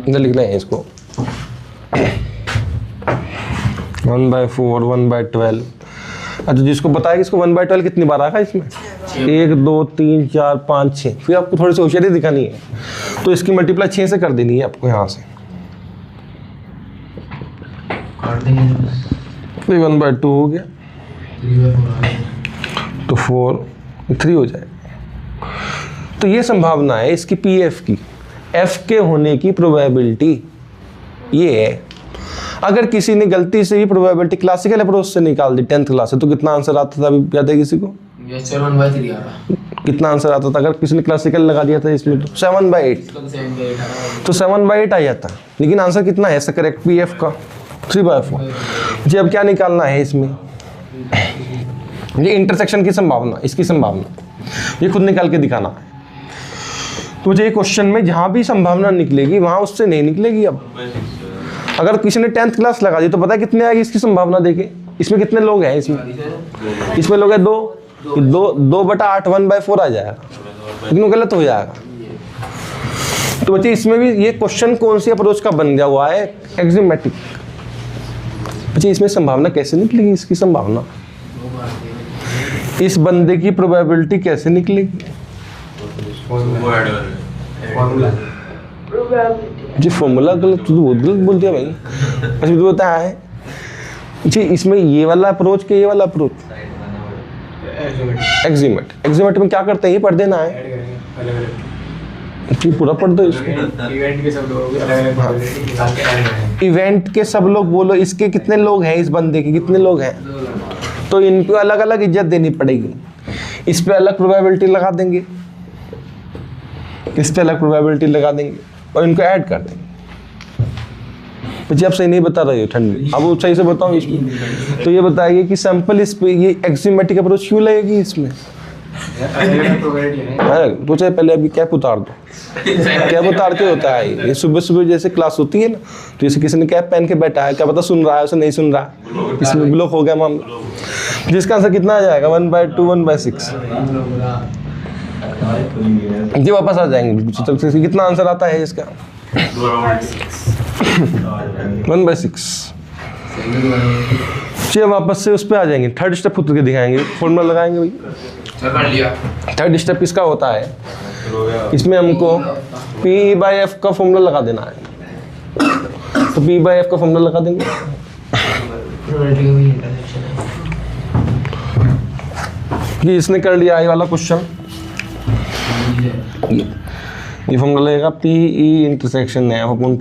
इधर लिखना है इसको 1/4 1/12। अच्छा जिसको बताया कि इसको 1/12 कितनी बार आएगा इसमें? 1 2 3 4 5 6। फिर आपको थोड़ी सी होशियारी दिखानी है, तो इसकी मल्टीप्लाई 6 से कर देनी है आपको यहाँ से। फिर 1/2 हो गया, तो 3 हो जाएगा। तो ये संभावना है इसकी PF की, F के होने की प्रोबेबिलिटी ये है। अगर किसी ने गलती से ही प्रोबेबिलिटी क्लासिकल अप्रोच से निकाल दी 10th क्लास से, तो कितना आंसर आता था? अभी याद है किसी को? ये 7/3 आ रहा। कितना आंसर आता था अगर किसी ने क्लासिकल लगा दिया था इसमें? तो 7/8। इसका तो 7/8 आ रहा। तो 7/8 आ जाता, लेकिन आंसर कितना है इसका करेक्ट? पी एफ का 3/4। जी अब क्या निकालना है इसमें? ये इंटरसेक्शन की संभावना, इसकी संभावना ये खुद निकाल के दिखाना है। तो मुझे क्वेश्चन में जहाँ भी संभावना निकलेगी वहाँ उससे नहीं निकलेगी। अब अगर किसी ने 10th क्लास लगा दी तो पता है कितने आएगी इसकी संभावना? देखे इसमें कितने लोग हैं, इसमें लोग हैं 2/8 1/4 आ जाएगा, लेकिन वो गलत हो जाएगा। तो बच्चे इसमें भी ये क्वेश्चन कौन सी अप्रोच का बन गया हुआ है? एक्जिमेटिक। बच्चे इसमें संभावना कैसे निकलेगी? इसकी संभावना, इस बंदे की प्रोबेबिलिटी कैसे निकलेगी? जी फॉर्मूला गलत, तो बहुत गलत बोल दिया भाई। अच्छा तो बताया है जी इसमें ये वाला अप्रोच के ये वाला अप्रोच एक्जिमेट में क्या करते हैं? ये पढ़ देना है जी, पूरा पढ़ दो इसको। इवेंट के सब लोग अलग-अलग प्रोबेबिलिटी निकाल के ऐड करेंगे। इवेंट के सब लोग बोलो, इसके कितने लोग हैं? इस बंदे के कितने लोग हैं? तो इनको अलग अलग इज्जत देनी पड़ेगी। इस पे अलग प्रोबेबिलिटी लगा देंगे, इस पे अलग प्रोबेबिलिटी लगा देंगे और इनको ऐड कर देंगे। जी आप सही नहीं बता रहे हो ठंडी, अब सही से बताऊँ इसमें। तो ये बताइए कि सैंपल इस पे ये एक्जिमेटिक अप्रोच क्यों लगेगी इसमें? तो चाहे पहले अभी कैप उतार दो। कैप उतार के होता है ये, सुबह सुबह जैसे क्लास होती है ना, तो जैसे किसी ने कैप पहन के बैठा है, क्या पता सुन रहा है उसे नहीं सुन रहा, इसमें ब्लॉक हो गया मामला। जिसका आंसर कितना आ जाएगा? 1/2 1/6। ये वापस आ जाएंगे। कितना आंसर आता है इसका? 1/6। चलिए वापस से उस पर आ जाएंगे, थर्ड स्टेप खुद के दिखाएंगे, फॉर्मूला लगाएंगे भाई। थर्ड स्टेप इसका होता है, इसमें हमको P/F का फॉर्मूला लगा देना है। तो P/F का फॉर्मूला लगा देंगे। ये इसने कर लिया ये वाला क्वेश्चन, ये फॉर्मूला लगेगा PE intersection F upon P।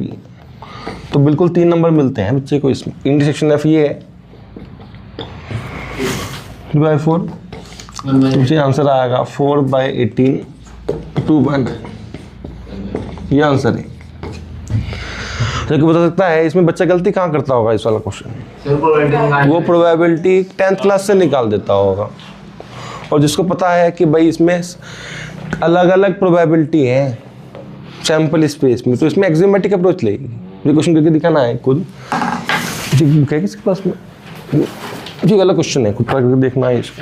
तो बिल्कुल 3 नंबर मिलते हैं बच्चे को इसमें। इंटरसेक्शन F ये है 3/4, मुझे आंसर आएगा 4/18 2/9। ये आंसर है। तो बता सकता है इसमें बच्चा गलती कहाँ करता होगा इस वाला क्वेश्चन? वो प्रोबेबिलिटी 10th क्लास से निकाल देता होगा, और जिसको पता है कि भाई इसमें अलग अलग प्रोबेबिलिटी है सैंपल स्पेस में, तो इसमें एक्जिमेटिक अप्रोच लेगी। ये क्वेश्चन करके दिखाना है खुद। जी क्या किसके पास में? जी वाला क्वेश्चन है, खुद करके देखना है इसको।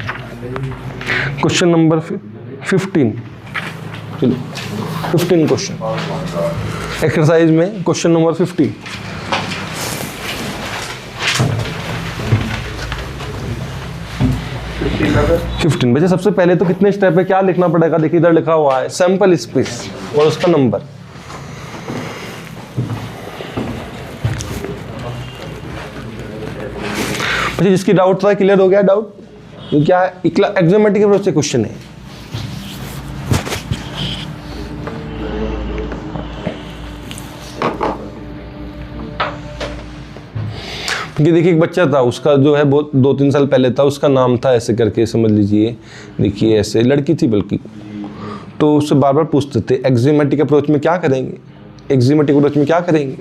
Question number 15। चलो 15 क्वेश्चन एक्सरसाइज में, क्वेश्चन नंबर 15। बच्चे सबसे पहले तो कितने स्टेप है, क्या लिखना पड़ेगा? देखिए इधर लिखा हुआ है सैंपल स्पेस और उसका नंबर। बच्चे जिसकी डाउट था क्लियर हो गया डाउट? ये क्या है? एक्जिमेटिक अप्रोच से क्वेश्चन है। ये देखिए एक बच्चा था, उसका जो है बहुत 2-3 साल पहले था, उसका नाम था ऐसे करके समझ लीजिए, देखिए ऐसे, लड़की थी बल्कि। तो उससे बार बार पूछते थे एक्जिमेटिक अप्रोच में क्या करेंगे, एक्जिमेटिक अप्रोच में क्या करेंगे,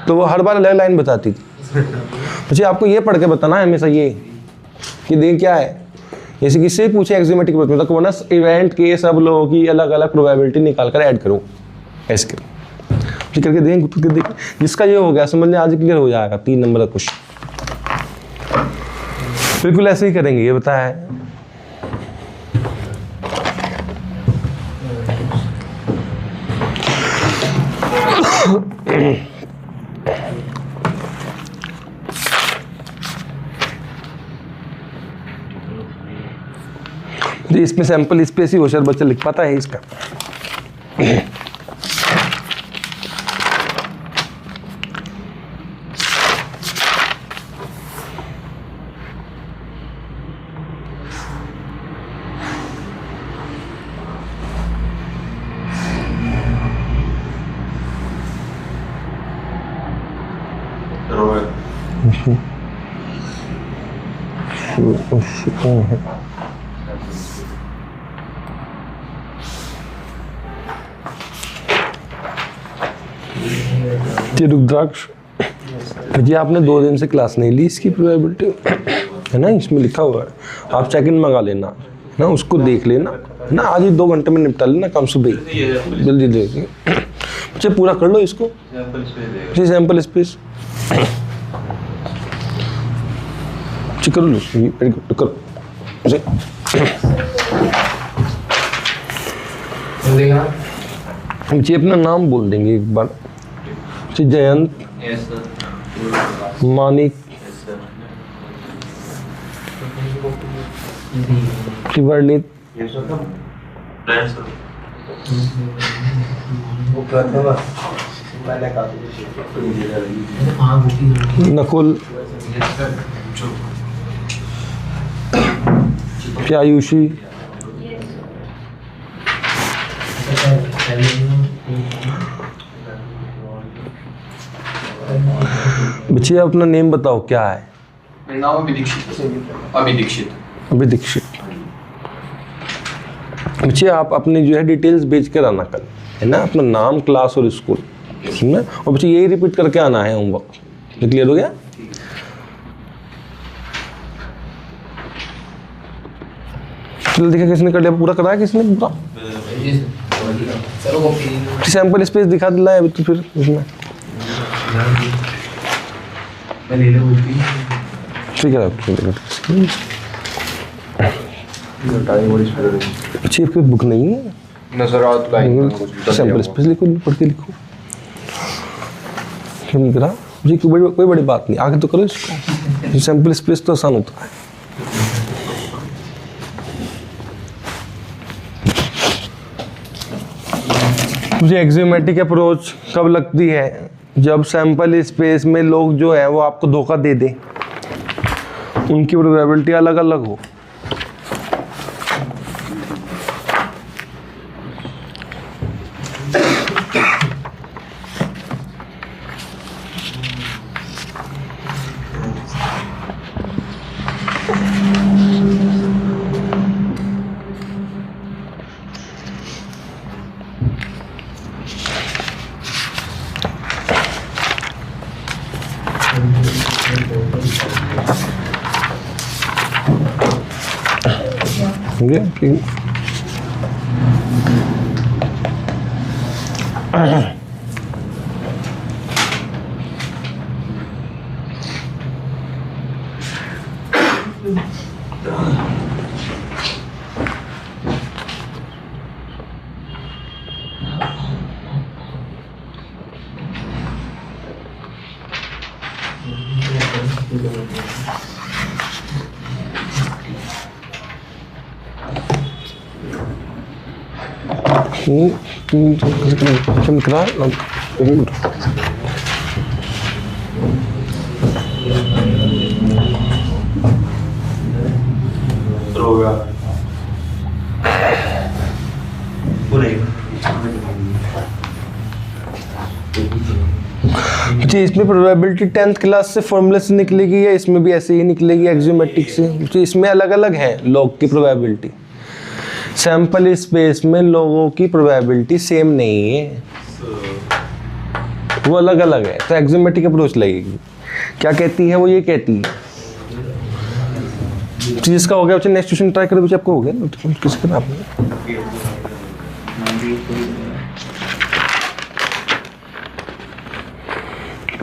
तो वो हर बार अलग लाइन बताती थी। मुझे आपको ये पढ़ के बताना है हमेशा ये कि देख क्या है, जैसे किससे पूछे एक्जिमेटिक अप्रोच में, तो बोनस इवेंट के सब लोगों की अलग अलग प्रोबेबिलिटी निकाल कर ऐड करो, ऐसे करो करके देखें। जिसका ये हो गया समझ लें आज क्लियर हो जाएगा 3 नंबर का क्वेश्चन। बिल्कुल ऐसे ही करेंगे, ये बताया है। इसमें सैंपल स्पेस ही होशियार बच्चा लिख पाता है इसका। रोहन ये रुद्राक्ष जी, आपने 2 दिन से क्लास नहीं ली, इसकी प्रोबेबिलिटी है ना, इसमें लिखा हुआ है। आप सेकंड मंगा लेना ना, उसको देख लेना है ना, आज ही 2 घंटे में निपटा लेना काम सुबह ही, जल्दी देखिए। बच्चे पूरा कर लो इसको जी, सैंपल स्पेस कर लो, वेरी गुड, करो जी। अपना नाम बोल देंगे एक बार जी। जयंत, मानिक, वर्णित, नकुल, आयुषी, बच्चे अपना नेम बताओ क्या है? मेरा नाम अभी दीक्षित। बच्चे आप अपने जो है डिटेल्स भेज कर आना कल, है ना, अपना नाम, क्लास और स्कूल, है ना, और बच्चे यही रिपीट करके आना है होमवर्क। क्लियर हो गया? चलो देखा किसने कर लिया, पूरा कराया किसने पूरा? सैंपल स्पेस दिखा दिला है अभी तो, फिर इसमें ठीक है। अच्छी कोई बुक नहीं है, सैंपल स्पेस लिखो, पढ़ के लिखो। क्यों नहीं करा जी? कोई बड़ी बात नहीं, आगे तो करो इसको। सैंपल स्पेस तो आसान होता है। मुझे एक्जियोमेट्रिक अप्रोच कब लगती है? जब सैंपल स्पेस में लोग जो है वो आपको धोखा दे दें, उनकी प्रोबेबिलिटी अलग अलग हो। ठीक जी, इसमें प्रोबेबिलिटी 10th क्लास से फॉर्मूले से निकलेगी या इसमें भी ऐसे ही निकलेगी एक्जियोमेट्रिक से? तो इसमें अलग अलग है लोग की प्रोबेबिलिटी। सैंपल स्पेस में लोगों की प्रोबेबिलिटी सेम नहीं है, वो अलग अलग है, तो एक्जियोमेट्रिक अप्रोच लगेगी। क्या कहती है वो? ये कहती है जिसका हो गया बच्चे नेक्स्ट क्वेश्चन ट्राई करो। बच्चे आपको हो गया किसका? आपने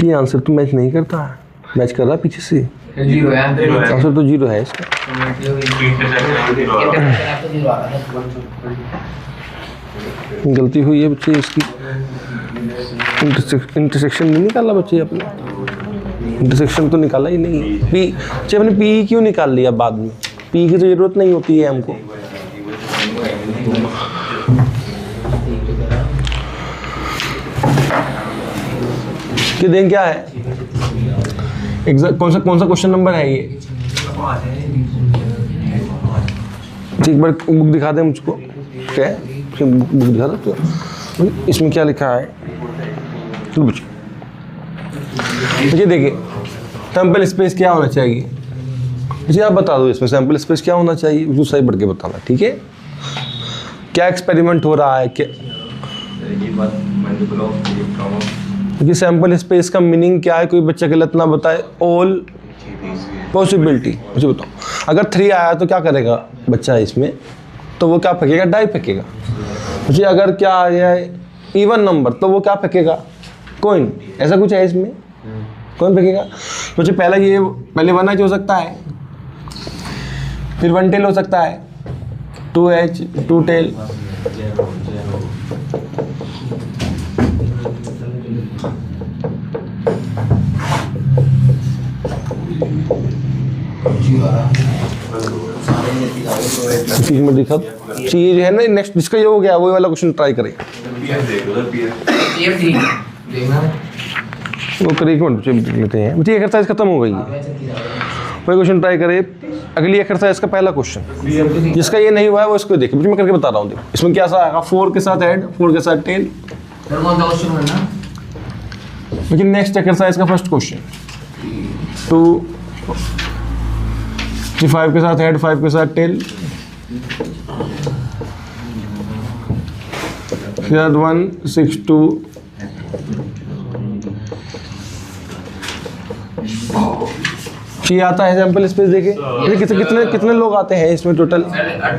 ये आंसर तो मैच नहीं करता है, मैच कर रहा पीछे से। जीरो है आंसर तो 0 है इसका। गलती हुई है बच्चे इसकी। इंटरसेक्शन नहीं निकाला बच्चे अपने, इंटरसेक्शन तो निकाला ही नहीं। पी बच्चे अपने पी क्यों निकाल लिया बाद में? पी की तो जरूरत नहीं होती है हमको। कि दें क्या है एग्जैक्ट, कौन सा क्वेश्चन नंबर है ये? एक बार बुक दिखा दे मुझको, क्या है बुक दिखा दे तो इसमें क्या लिखा है। चलो बच्चे देखिए, सैंपल स्पेस क्या होना चाहिए जी, आप बता दो इसमें सैंपल स्पेस क्या होना चाहिए, जो सही बढ़ के बताना, ठीक है। क्या एक्सपेरिमेंट हो रहा है, क्या ये बात मल्टीपल ऑफ कि सैंपल स्पेस का मीनिंग क्या है, कोई बच्चा गलत ना बताए। ऑल पॉसिबिलिटी, मुझे बताओ अगर 3 आया तो क्या करेगा बच्चा इसमें, तो वो क्या फेंकेगा, डाई फेंकेगा। मुझे अगर क्या आ जाए इवन नंबर तो वो क्या फेंकेगा, कॉइन, ऐसा कुछ है इसमें, कॉइन फेंकेगा। मुझे पहले 1H हो सकता है, फिर 1 टेल हो सकता है, 2H 2 टेल, चीज में दिखा चीज है ना। नेक्स्ट जिसका ये हो गया वही वाला क्वेश्चन ट्राई करें, वो करें लेते हैं। मुझे एक्सरसाइज खत्म हो गई है, वही क्वेश्चन ट्राई करें। अगली एक्सरसाइज का पहला क्वेश्चन, जिसका ये नहीं हुआ है वो इसको देखें, मैं करके बता रहा हूँ। इसमें क्या सा आएगा, 4 के साथ हेड, 4 के साथ टेल। लेकिन नेक्स्ट एक्सरसाइज का फर्स्ट क्वेश्चन 2 5 के साथ हेड, 5 के साथ टेल, फिर 1 6 2 ये आता है सैंपल स्पेस। देखे कितने लोग आते हैं इसमें टोटल,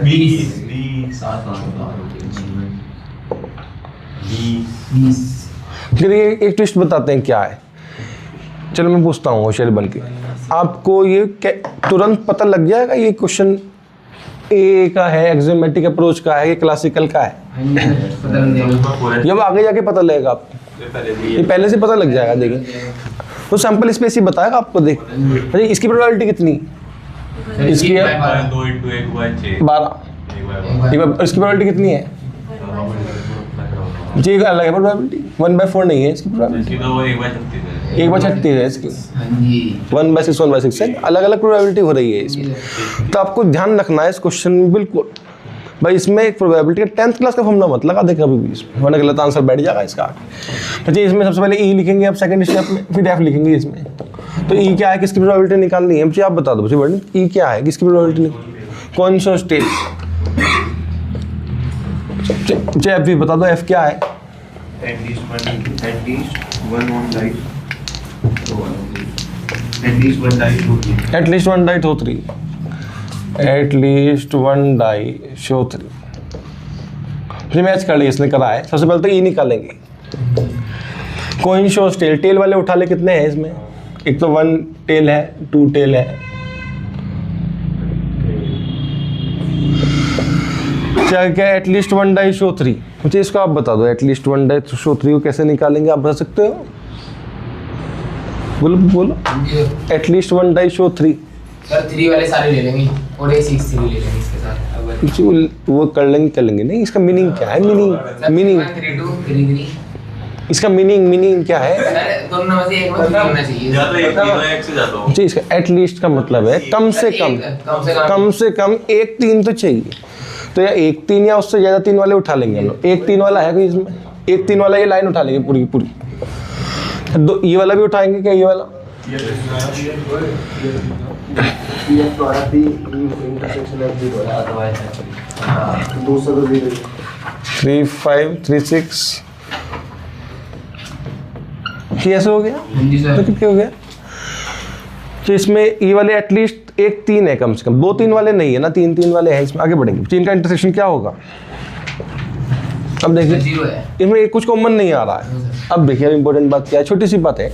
20। फिर एक ट्विस्ट बताते हैं क्या है। चलो मैं पूछता हूँ होशियार बन के, आपको ये तुरंत पता लग जाएगा ये क्वेश्चन ए का है, एक्सोमेट्रिक अप्रोच का है, ये क्लासिकल का है। जब आगे जाके पता लगेगा आपको, ये पहले से पता लग जाएगा। देखिए तो सैंपल स्पेस ही बताएगा आपको। देख अरे इसकी प्रोबेबिलिटी कितनी, इसकी है 2 × 1 / 12, इसकी प्रोबेबिलिटी कितनी है जी, अलग है प्रोबेबिलिटी, 1/4 नहीं है इसकी प्रोबेबिलिटी, 1/36 है इसकी, 1/6 1/6 है, अलग अलग प्रोबेबिलिटी हो रही है इसमें। तो आपको ध्यान रखना है इस क्वेश्चन में बिल्कुल भाई, इसमें एक प्रोबेबिलिटी का 10th क्लास का फॉर्मूला मत लगा दे कभी भी इसमें, वरना गलत आंसर बैठ जाएगा इसका। अच्छा इसमें सबसे पहले ई लिखेंगे आप सेकंड स्टेप में, फिर एफ लिखेंगे इसमें। तो ई क्या है, किसकी प्रोबेबिलिटी निकालनी है मुझे आप बता दो। मुझे ई क्या है, किसकी प्रोबेबिलिटी, कौन सा स्टेट, मुझे एफ भी बता दो, एफ क्या है, at least 1 die show 3, at least 1 die show 3। मुझे मैच कर लिया, इसने करा है। सबसे पहले तो ई निकालेंगे, कोइन शो टेल, टेल वाले उठा ले, कितने हैं इसमें, एक तो 1 टेल है, 2 टेल है, क्या एटलीस्ट 1 डाई शो 3। मुझे इसको आप बता दो, एटलीस्ट 1 डाई शो 3 को कैसे निकालेंगे आप बता सकते हो, बोलो एटलीस्ट 1 डाई शो 3। सर 3 वाले सारे ले लेंगे और ये 6 3 ले लेंगे इसके साथ, वो कर लेंगे नहीं। इसका मीनिंग क्या है, मीनिंग 3 2 3 3, इसका मीनिंग क्या है सर दोनों में से एक मत होना चाहिए। या तो एक से जाता हूं जी, इसका एटलीस्ट का मतलब है कम से कम 1 3 तो चाहिए। तो या 1 3 या उससे ज़्यादा 3 वाले उठा लेंगे हम लोग। 1 3 वाला है कोई इसमें, 1 3 वाला ये लाइन उठा लेंगे पूरी की पूरी। दो ये वाला भी उठाएंगे क्या, ये वाला 3 5 3 6 ये ऐसे हो गया। तो कितने हो गया, तो इसमें ये वाले एटलीस्ट 1 3 है कम से कम, 2 3 वाले नहीं है ना, 3 3 वाले हैं इसमें। आगे बढ़ेंगे, 3 का इंटरसेक्शन क्या होगा, अब देखिए 0 है, इसमें कुछ कॉमन नहीं आ रहा है। अब देखिए अब इंपॉर्टेंट बात क्या है, छोटी सी बात है,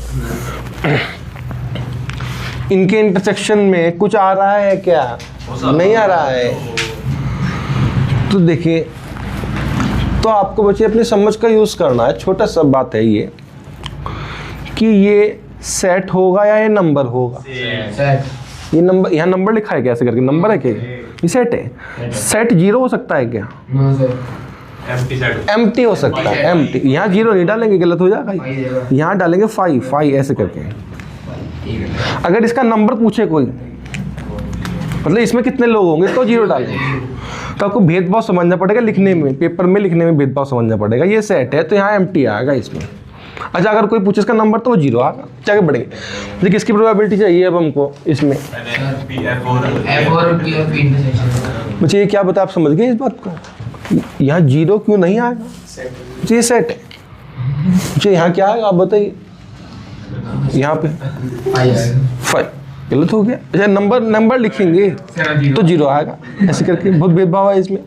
इनके इंटरसेक्शन में कुछ आ रहा है क्या, नहीं आ रहा है। तो देखिए, तो आपको बच्चे अपनी समझ का यूज करना है। छोटा सा बात है ये कि ये सेट होगा या ये नंबर होगा। ये नंबर, यहाँ नंबर लिखा है क्या, ऐसे करके नंबर है क्या, ये सेट है। सेट 0 हो सकता है क्या, एम्प्टी हो सकता है, एम्प्टी। यहाँ 0 नहीं डालेंगे, गलत हो जाएगा। यहाँ डालेंगे 5 ऐसे करके। अगर इसका नंबर पूछे कोई, मतलब इसमें कितने लोग होंगे, तो 0 डालेंगे। तो आपको भेदभाव समझना पड़ेगा लिखने में, पेपर में लिखने में भेदभाव समझना पड़ेगा। ये सेट है तो यहाँ एम्प्टी आएगा इसमें। अच्छा अगर कोई पूछे इसका नंबर तो वो 0 आएगा, आगे बढ़ेंगे। देखिए किसकी प्रोबेबिलिटी चाहिए अब हमको इसमें, F और P और P इंटरसेक्शन। मुझे ये क्या बता, आप समझ गए इस बात को? यहाँ 0 क्यों नहीं आएगा? ये सेट है। मुझे यहाँ क्या आएगा आप बताइए, यहाँ पे 5 गलत हो गया। अच्छा नंबर लिखेंगे तो 0 आएगा, ऐसे करके बहुत भेदभाव है इसमें।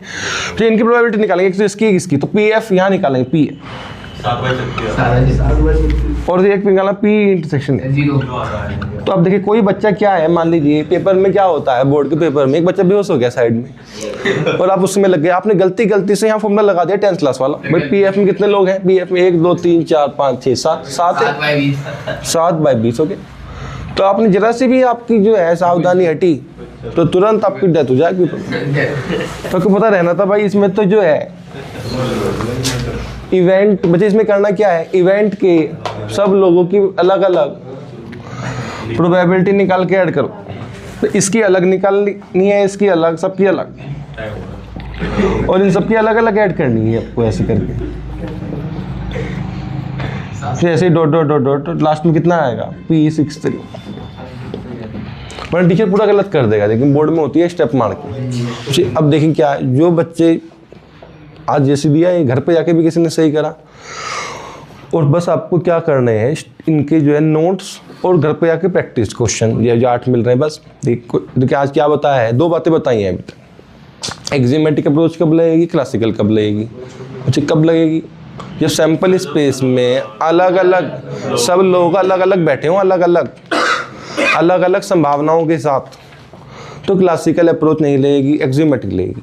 तो इनकी प्रोबेबिलिटी निकालेंगे, तो इसकी तो पी एफ यहाँ निकालेंगे, पी और एक निकालना पी इंटरसेक्शन। तो अब देखिए कोई बच्चा क्या है, मान लीजिए पेपर में क्या होता है, बोर्ड के पेपर में एक बच्चा बेहोश हो गया साइड में और आप उसमें लग गए, आपने गलती से यहाँ फॉर्मूला लगा दिया 10th क्लास वाला। भाई पी एफ में कितने लोग हैं, पी एफ में 1 2 3 4 5 6 7 है, 7/20 हो गए। तो आपने जरा सी भी आपकी जो है सावधानी हटी तो तुरंत आपकी डेथ हो जाएगी। तो पता रहना था भाई इसमें तो जो है इवेंट बच्चे, इसमें करना क्या है, इवेंट के सब लोगों की अलग अलग प्रोबेबिलिटी निकाल के ऐड करो। तो इसकी अलग निकालनी है, इसकी अलग, सबकी अलग, और इन सबकी अलग अलग ऐड करनी है आपको ऐसे करके। तो ऐसे dot dot dot dot last में कितना आएगा, P63। पर टीचर पूरा गलत कर देगा, लेकिन बोर्ड में होती है स्टेप मार के। अब देखिए क्या जो बच्चे आज जैसे दिया है घर पे जाके भी किसी ने सही करा, और बस आपको क्या करने हैं इनके जो है नोट्स और घर पे जाके प्रैक्टिस क्वेश्चन ये जो 8 मिल रहे हैं बस। देखिए आज क्या बताया है, 2 बातें बताई हैं अभी तक। एक्जिमेटिक अप्रोच कब लगेगी, क्लासिकल कब लगेगी। अच्छा कब लगेगी, जब सैंपल स्पेस में अलग अलग सब लोग अलग अलग बैठे हों, अलग अलग संभावनाओं के साथ, तो क्लासिकल अप्रोच नहीं लगेगी, एक्जिमेटिक लगेगी।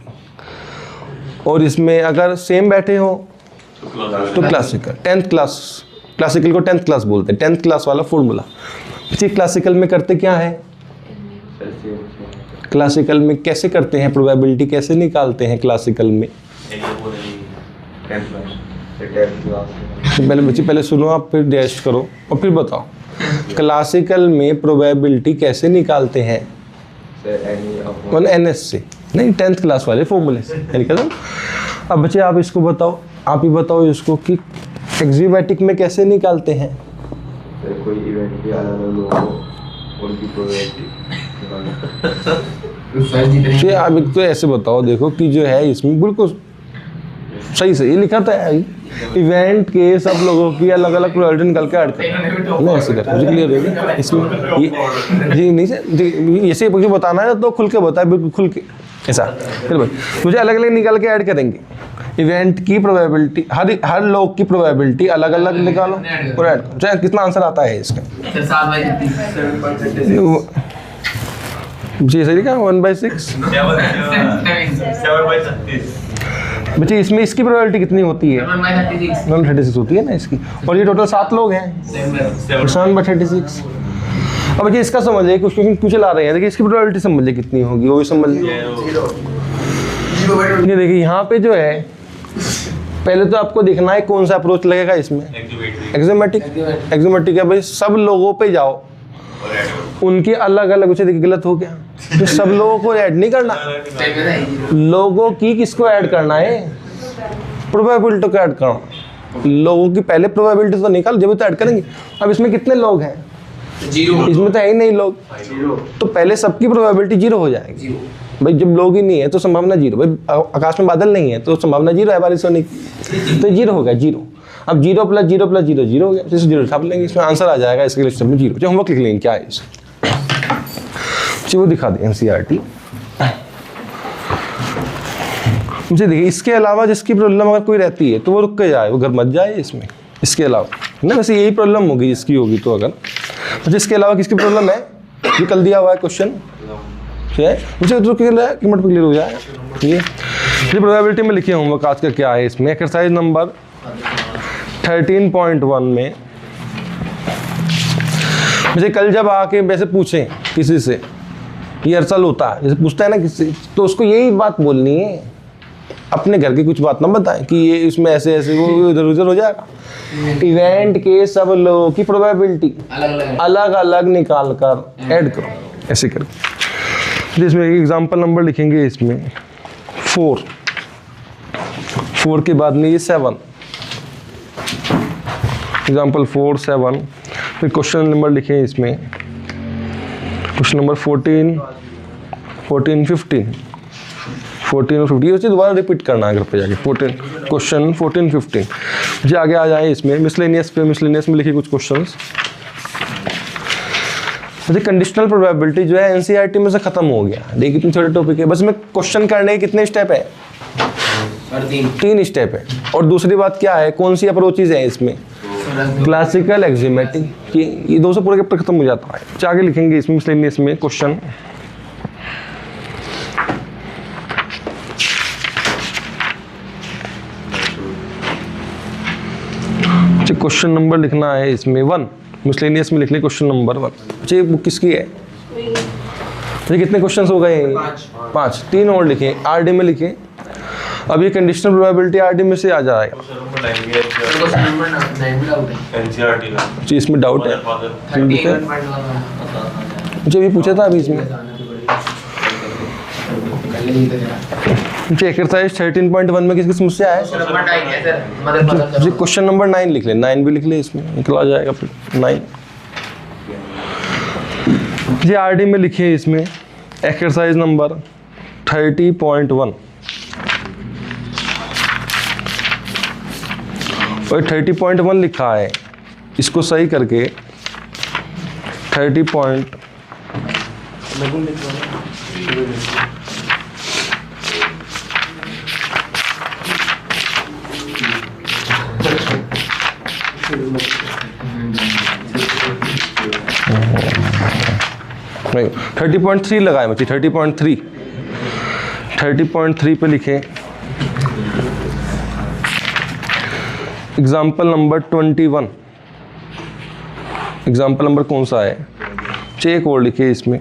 और इसमें अगर सेम बैठे हो तो क्लासिकल। 10th क्लास, क्लासिकल को 10th क्लास बोलते हैं, 10th क्लास वाला फॉर्मूला। जी क्लासिकल में करते क्या है, क्लासिकल में कैसे करते हैं, प्रोबेबिलिटी कैसे निकालते हैं क्लासिकल में। पहले सुनो आप, फिर डैश करो और फिर बताओ क्लासिकल में प्रोबेबिलिटी कैसे निकालते हैं। NS से नहीं, 10th क्लास वाले फॉर्मूले से निकल। अब बच्चे आप इसको बताओ, आप ही बताओ इसको कि एक्जिमेटिक में कैसे निकालते हैं। कोई इवेंट के अलग लोगों उनकी प्रोबेबिलिटी। आप एक तो ऐसे बताओ, देखो कि जो है इसमें बिल्कुल सही से ये लिखा था इवेंट के सब लोगों की अलग अलग प्रोबेबिलिटी निकल के ऐड करना। नहीं ऐसे कर, मुझे क्लियर होगी इसमें ये जी नहीं से ऐसे मुझे बताना है तो खुल के बताए, बिल्कुल खुल के ऐसा। फिर भाई मुझे अलग अलग निकाल के ऐड करेंगे, इवेंट की प्रोबेबिलिटी हर लोग की प्रोबेबिलिटी अलग अलग निकालो और ऐड करो। चाहे कितना आंसर आता है इसका, जी सही लिखा 1/6 बच्चे। इसमें इसकी प्रोबेबिलिटी कितनी होती है, 1/36 होती है ना इसकी, और ये टोटल 7 लोग हैं, 7/36। अब बच्चे इसका समझिए, कुछ क्वेश्चन क्यों चला रहे हैं, देखिए इसकी प्रोबेबिलिटी समझिए कितनी होगी, वो भी समझ लीजिए। ये देखिए यहाँ पे जो है पहले तो आपको देखना है कौन सा अप्रोच लगेगा इसमें, एक्जिमेटिक है भाई। सब लोगों पे जाओ, उनके अलग अलग, उसे देखिए गलत हो गया, तो सब लोगों को ऐड नहीं करना, लोगों की किसको ऐड करना है, प्रोबेबिलिटी को ऐड करना। लोगों की पहले प्रोबेबिलिटी तो निकाल, जब तो ऐड करेंगे। अब इसमें कितने लोग हैं, 0, इसमें तो है ही नहीं लोग, तो पहले सबकी प्रोबेबिलिटी 0 हो जाएगी भाई। जब लोग ही नहीं है तो संभावना 0, भाई आकाश में बादल नहीं है तो संभावना 0 है बारिश होने की, तो 0 हो गया 0। अब 0 + 0 + 0 0 हो गया, जैसे 0 छाप लेंगे, इसमें आंसर आ जाएगा इसके लिस्ट में 0। जो होमवर्क लिख लेंगे क्या है इसे, वो दिखा दें NCERT। मुझे देखिए इसके अलावा जिसकी प्रॉब्लम अगर कोई रहती है तो वो रुक के जाए, वो घर मत जाए इसमें, इसके अलावा ना, वैसे यही प्रॉब्लम होगी जिसकी होगी तो। अगर मुझे इसके अलावा किसकी प्रॉब्लम है, जो कल दिया हुआ है क्वेश्चन है, मुझे तो क्लियर हो जाए। ये प्रोबेबिलिटी में लिखे होमवर्क आज का क्या है, इसमें एक्सरसाइज नंबर 13.1 में मुझे कल जब आके वैसे पूछें किसी से, ये अरसल होता है जैसे पूछता है ना किसी, तो उसको यही बात बोलनी है, अपने घर की कुछ बात ना बताएं कि ये इसमें ऐसे ऐसे वो इधर उधर हो जाएगा। इवेंट के सब लोगों की प्रोबेबिलिटी अलग अलग निकाल कर ऐड करो, ऐसे करो। जिसमें एग्जाम्पल नंबर लिखेंगे इसमें 4 के बाद में ये 7, एग्जाम्पल 4, 7। फिर क्वेश्चन नंबर लिखें इसमें, क्वेश्चन नंबर 14, 15 और 15 ये दोबारा रिपीट करना है घर पे जाके। 14 क्वेश्चन 14, 15 जी। आगे आ जाए इसमें मिसलेनियस पे। मिसलेनियस में लिखिए कुछ क्वेश्चंस। जैसे कंडीशनल प्रोबेबिलिटी जो है एनसीईआरटी में से खत्म हो गया। देखिए कितने छोटे टॉपिक है, बस में क्वेश्चन करने के कितने स्टेप है? 3 स्टेप है। और दूसरी बात क्या है, कौन सी अप्रोचेज है इसमें? क्लासिकल, एक्जिमेटिक। ये 2 से पूरा चैप्टर खत्म हो जाता है। आगे लिखेंगे इसमें मिसलेनियस में क्वेश्चन। क्वेश्चन नंबर लिखना है इसमें 1। मिसलेनियस में लिख ले क्वेश्चन नंबर 1। अच्छा ये बुक किसकी है? ये कितने क्वेश्चंस हो गए? 5। 3 और लिखे, आरडी में लिखे। अब ये कंडीशनल प्रोबेबिलिटी आरडी में से आ जाएगा। जी इसमें डाउट है? मुझे भी पूछा था अभी इसमें। एक्सरसाइज 13.1 में किसकी समस्या है? जी क्वेश्चन नंबर 9 लिख ले। 9 भी लिख ले, इसमें निकला जाएगा फिर 9। जी आरडी में लिखिए इसमें एक्सरसाइज नंबर 30.1 और 30.1 लिखा है, इसको सही करके 30. नहीं 30.3 लगाए बच्चे। 30.3 पे लिखे एग्जाम्पल नंबर 21। एग्जाम्पल नंबर कौन सा है? एक और लिखे इसमें,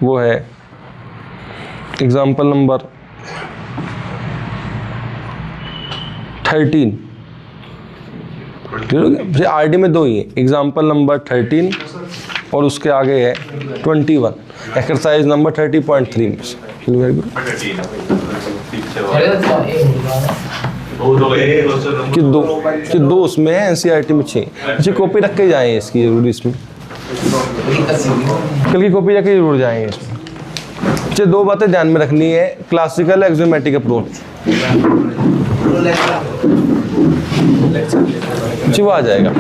वो है एग्जाम्पल नंबर 13। ठीक है, आरडी में 2 ही है, एग्जाम्पल नंबर 13 और उसके आगे है 21। एक्सरसाइज नंबर 30.3 में से। Very good. कि दो उसमें है, एनसीईआरटी में 6। अच्छी कॉपी रख के जाएँ इसकी जरूर, इसमें कल की कॉपी रख के जरूर जाएंगे इसमें। अच्छे 2 बातें ध्यान में रखनी है, क्लासिकल एक्जियोमेट्रिक अप्रोच जी वो आ जाएगा।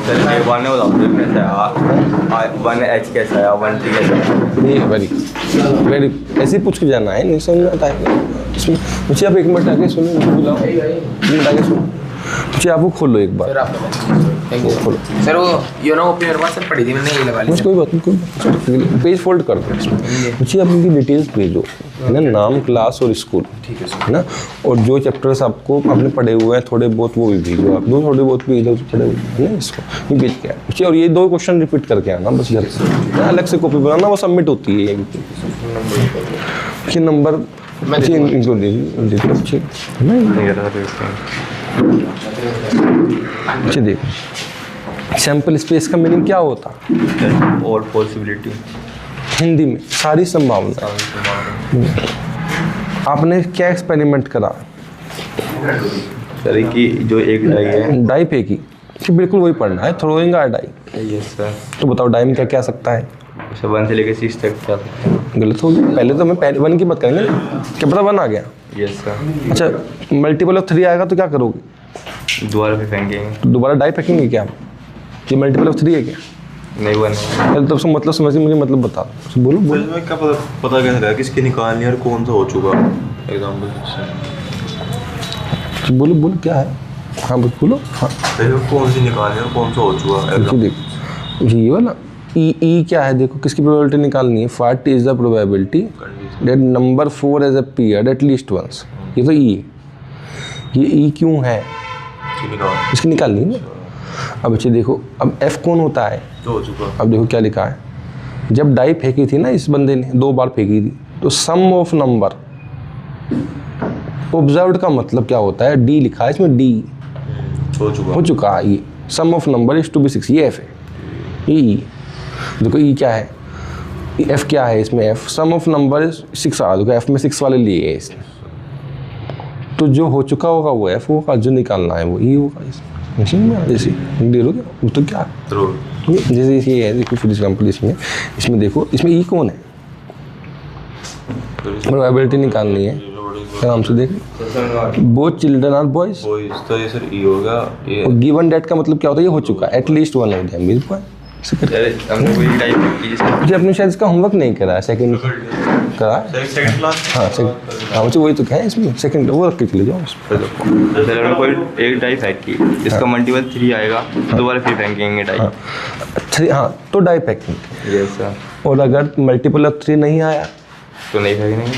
सर 1 1H कैसा है, 1T कैसा है? नहीं वेरी ऐसे ही पूछ के जाना है, नहीं समझ में आता है इसमें। मुझे आप 1 मिनट आके सुनो, मुझे बुलाओ 1 मिनट आके सुनो। मुझे आप वो खोलो एक बार। खोलो सर, वो योनो ओपी मेरे पास सर पड़ी थी, मैंने ये लगा ली। मुझे कोई बात नहीं, पेज फोल्ड कर दो इसमें। मुझे आप उनकी डिटेल्स भेजो, है ना, नाम, क्लास और स्कूल, ठीक है ना। और जो चैप्टर्स आपको आपने पढ़े हुए हैं थोड़े बहुत वो भी भेजो आप। 2 थोड़े बहुत भी इधर पढ़े हुए हैं ना, इसको ये भेज के आए। और ये 2 क्वेश्चन रिपीट करके आना बस घर से, अलग से कॉपी बनाना, वो सबमिट होती है। ये नंबर इनको दे दीजिए। अच्छा देखो, सैंपल स्पेस का मीनिंग क्या होता? और पॉसिबिलिटी हिंदी में सारी संभावना। आपने क्या एक्सपेरिमेंट करा? सर कि जो एक डाई है, डाई फेंकी, बिल्कुल वही पढ़ना है, थ्रोइंग आ डाई। Yes sir. तो बताओ डाई में क्या क्या सकता है? 1 से लेकर 6 तक क्या सकता है? गलत हो गया, पहले तो मैं 1 की बात करेंगे। क्या पता 1 आ गया? Yes sir. अच्छा मल्टीपल ऑफ 3 आएगा तो क्या करोगे? दोबारा भी फेंकेंगे। तो दोबारा डाई फेंकेंगे क्या? ये मल्टीपल ऑफ 3 है क्या? नहीं 1। पहले तो उसका मतलब समझिए, मुझे मतलब बता दो। बोलो बोलो। में क्या पता कैसे लगा किसकी निकालनी और कौन सा हो चुका एग्जाम्पल? बोलो बोलो क्या है? हाँ बोलो। हाँ कौन सी निकालनी और कौन सा हो चुका? देखो ये वाला ई क्या है? देखो किसकी प्रोबेबिलिटी निकालनी है? What is the probability that number 4 has appeared at least once. ये तो ई है। ये ई क्यों है? इसकी निकालनी है ना। अब अच्छे देखो, अब एफ कौन होता है? तो हो चुका। अब देखो क्या लिखा है, जब डाई फेंकी थी ना इस बंदे ने, 2 बार फेंकी थी, तो सम ऑफ नंबर ऑब्जर्व्ड का मतलब क्या होता है? डी लिखा है इसमें, डी हो चुका है। ये sum of number is to be 6, ये एफ है। ये ई देखो, ई क्या है? एफ क्या है इसमें, एफ सम ऑफ नंबर 6 आ रहा है, एफ में 6 वाले लिए है इसने, तो जो हो चुका होगा वो एफ होगा, जो निकालना है वो ई होगा। इसमें जैसे दे दो क्या, वो तो क्या जैसे ये है, देखो फॉर एग्जाम्पल इसमें देखो, इसमें ई कौन है, प्रोबेबिलिटी निकालनी है, आराम से देख, बोथ चिल्ड्रन आर बॉयज, तो ये सर ई होगा, ये गिवन डेट का मतलब क्या होता है, ये हो चुका है, at least one of them is boy. हमने कोई टाइप की जिसका मुझे अपने शायद इसका होमवर्क नहीं करा है, सेकंड करा है? सेकंड क्लास, हाँ सेकंड, हाँ मुझे वही तो क्या है इसमें, सेकंड वो रख के चले जाओ। सर हमने कोई एक डाई फेंक की, इसका मल्टीपल 3 आएगा, दोबारा फिर फेंकेंगे डाई। थ्री, हाँ तो डाई पैकिंग। Yes sir. और अगर मल्टीपल ऑफ 3 नहीं आया तो नहीं फेंकेंगे।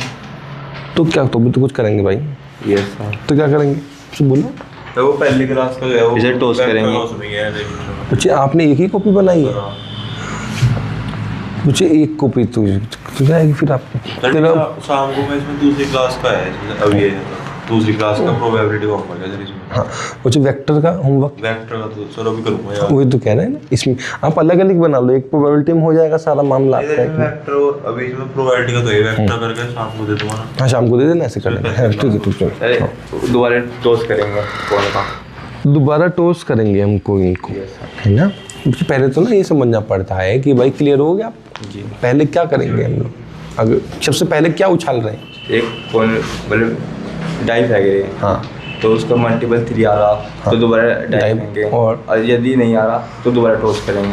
तो क्या, तो भी तो कुछ करेंगे भाई। Yes sir. तो क्या करेंगे तो बोलो। तो वो पहली क्लास का जो है वो इसे टॉस करेंगे। मुझे आपने एक ही कॉपी बनाई है, मुझे एक कॉपी तो जाएगी फिर आपको। शाम को मैं इसमें दूसरी क्लास का है, अब ये दूसरी क्लास का प्रोबेबिलिटी होमवर्क है सर इसमें। हाँ मुझे वेक्टर का होमवर्क, वेक्टर का तो सर अभी करूँगा यार। वही तो कह रहे हैं ना, इसमें आप अलग अलग बना लो, एक प्रोबेबिलिटी में हो जाएगा सारा मामला आपका। वेक्टर और अभी इसमें प्रोबेबिलिटी का तो है, वेक्टर करके शाम को दे दूँगा ना। हाँ शाम को दे देना, ऐसे कर लेंगे। हाँ ठीक है ठीक है। अरे दोबारा टॉस करेंगे कौन का, दोबारा टॉस करेंगे हमको इनको, है ना। मुझे पहले तो ना ये समझना पड़ता है कि भाई क्लियर हो गया जी, पहले क्या करेंगे हम लोग, अगर सबसे पहले क्या उछाल रहे हैं। एक कौन मतलब डाई फेंक रहे हैं, हाँ तो उसका मल्टीपल 3 आ रहा तो दोबारा डाई डाई फेंकेंगे, और और यदि नहीं आ रहा तो दोबारा टॉस करेंगे।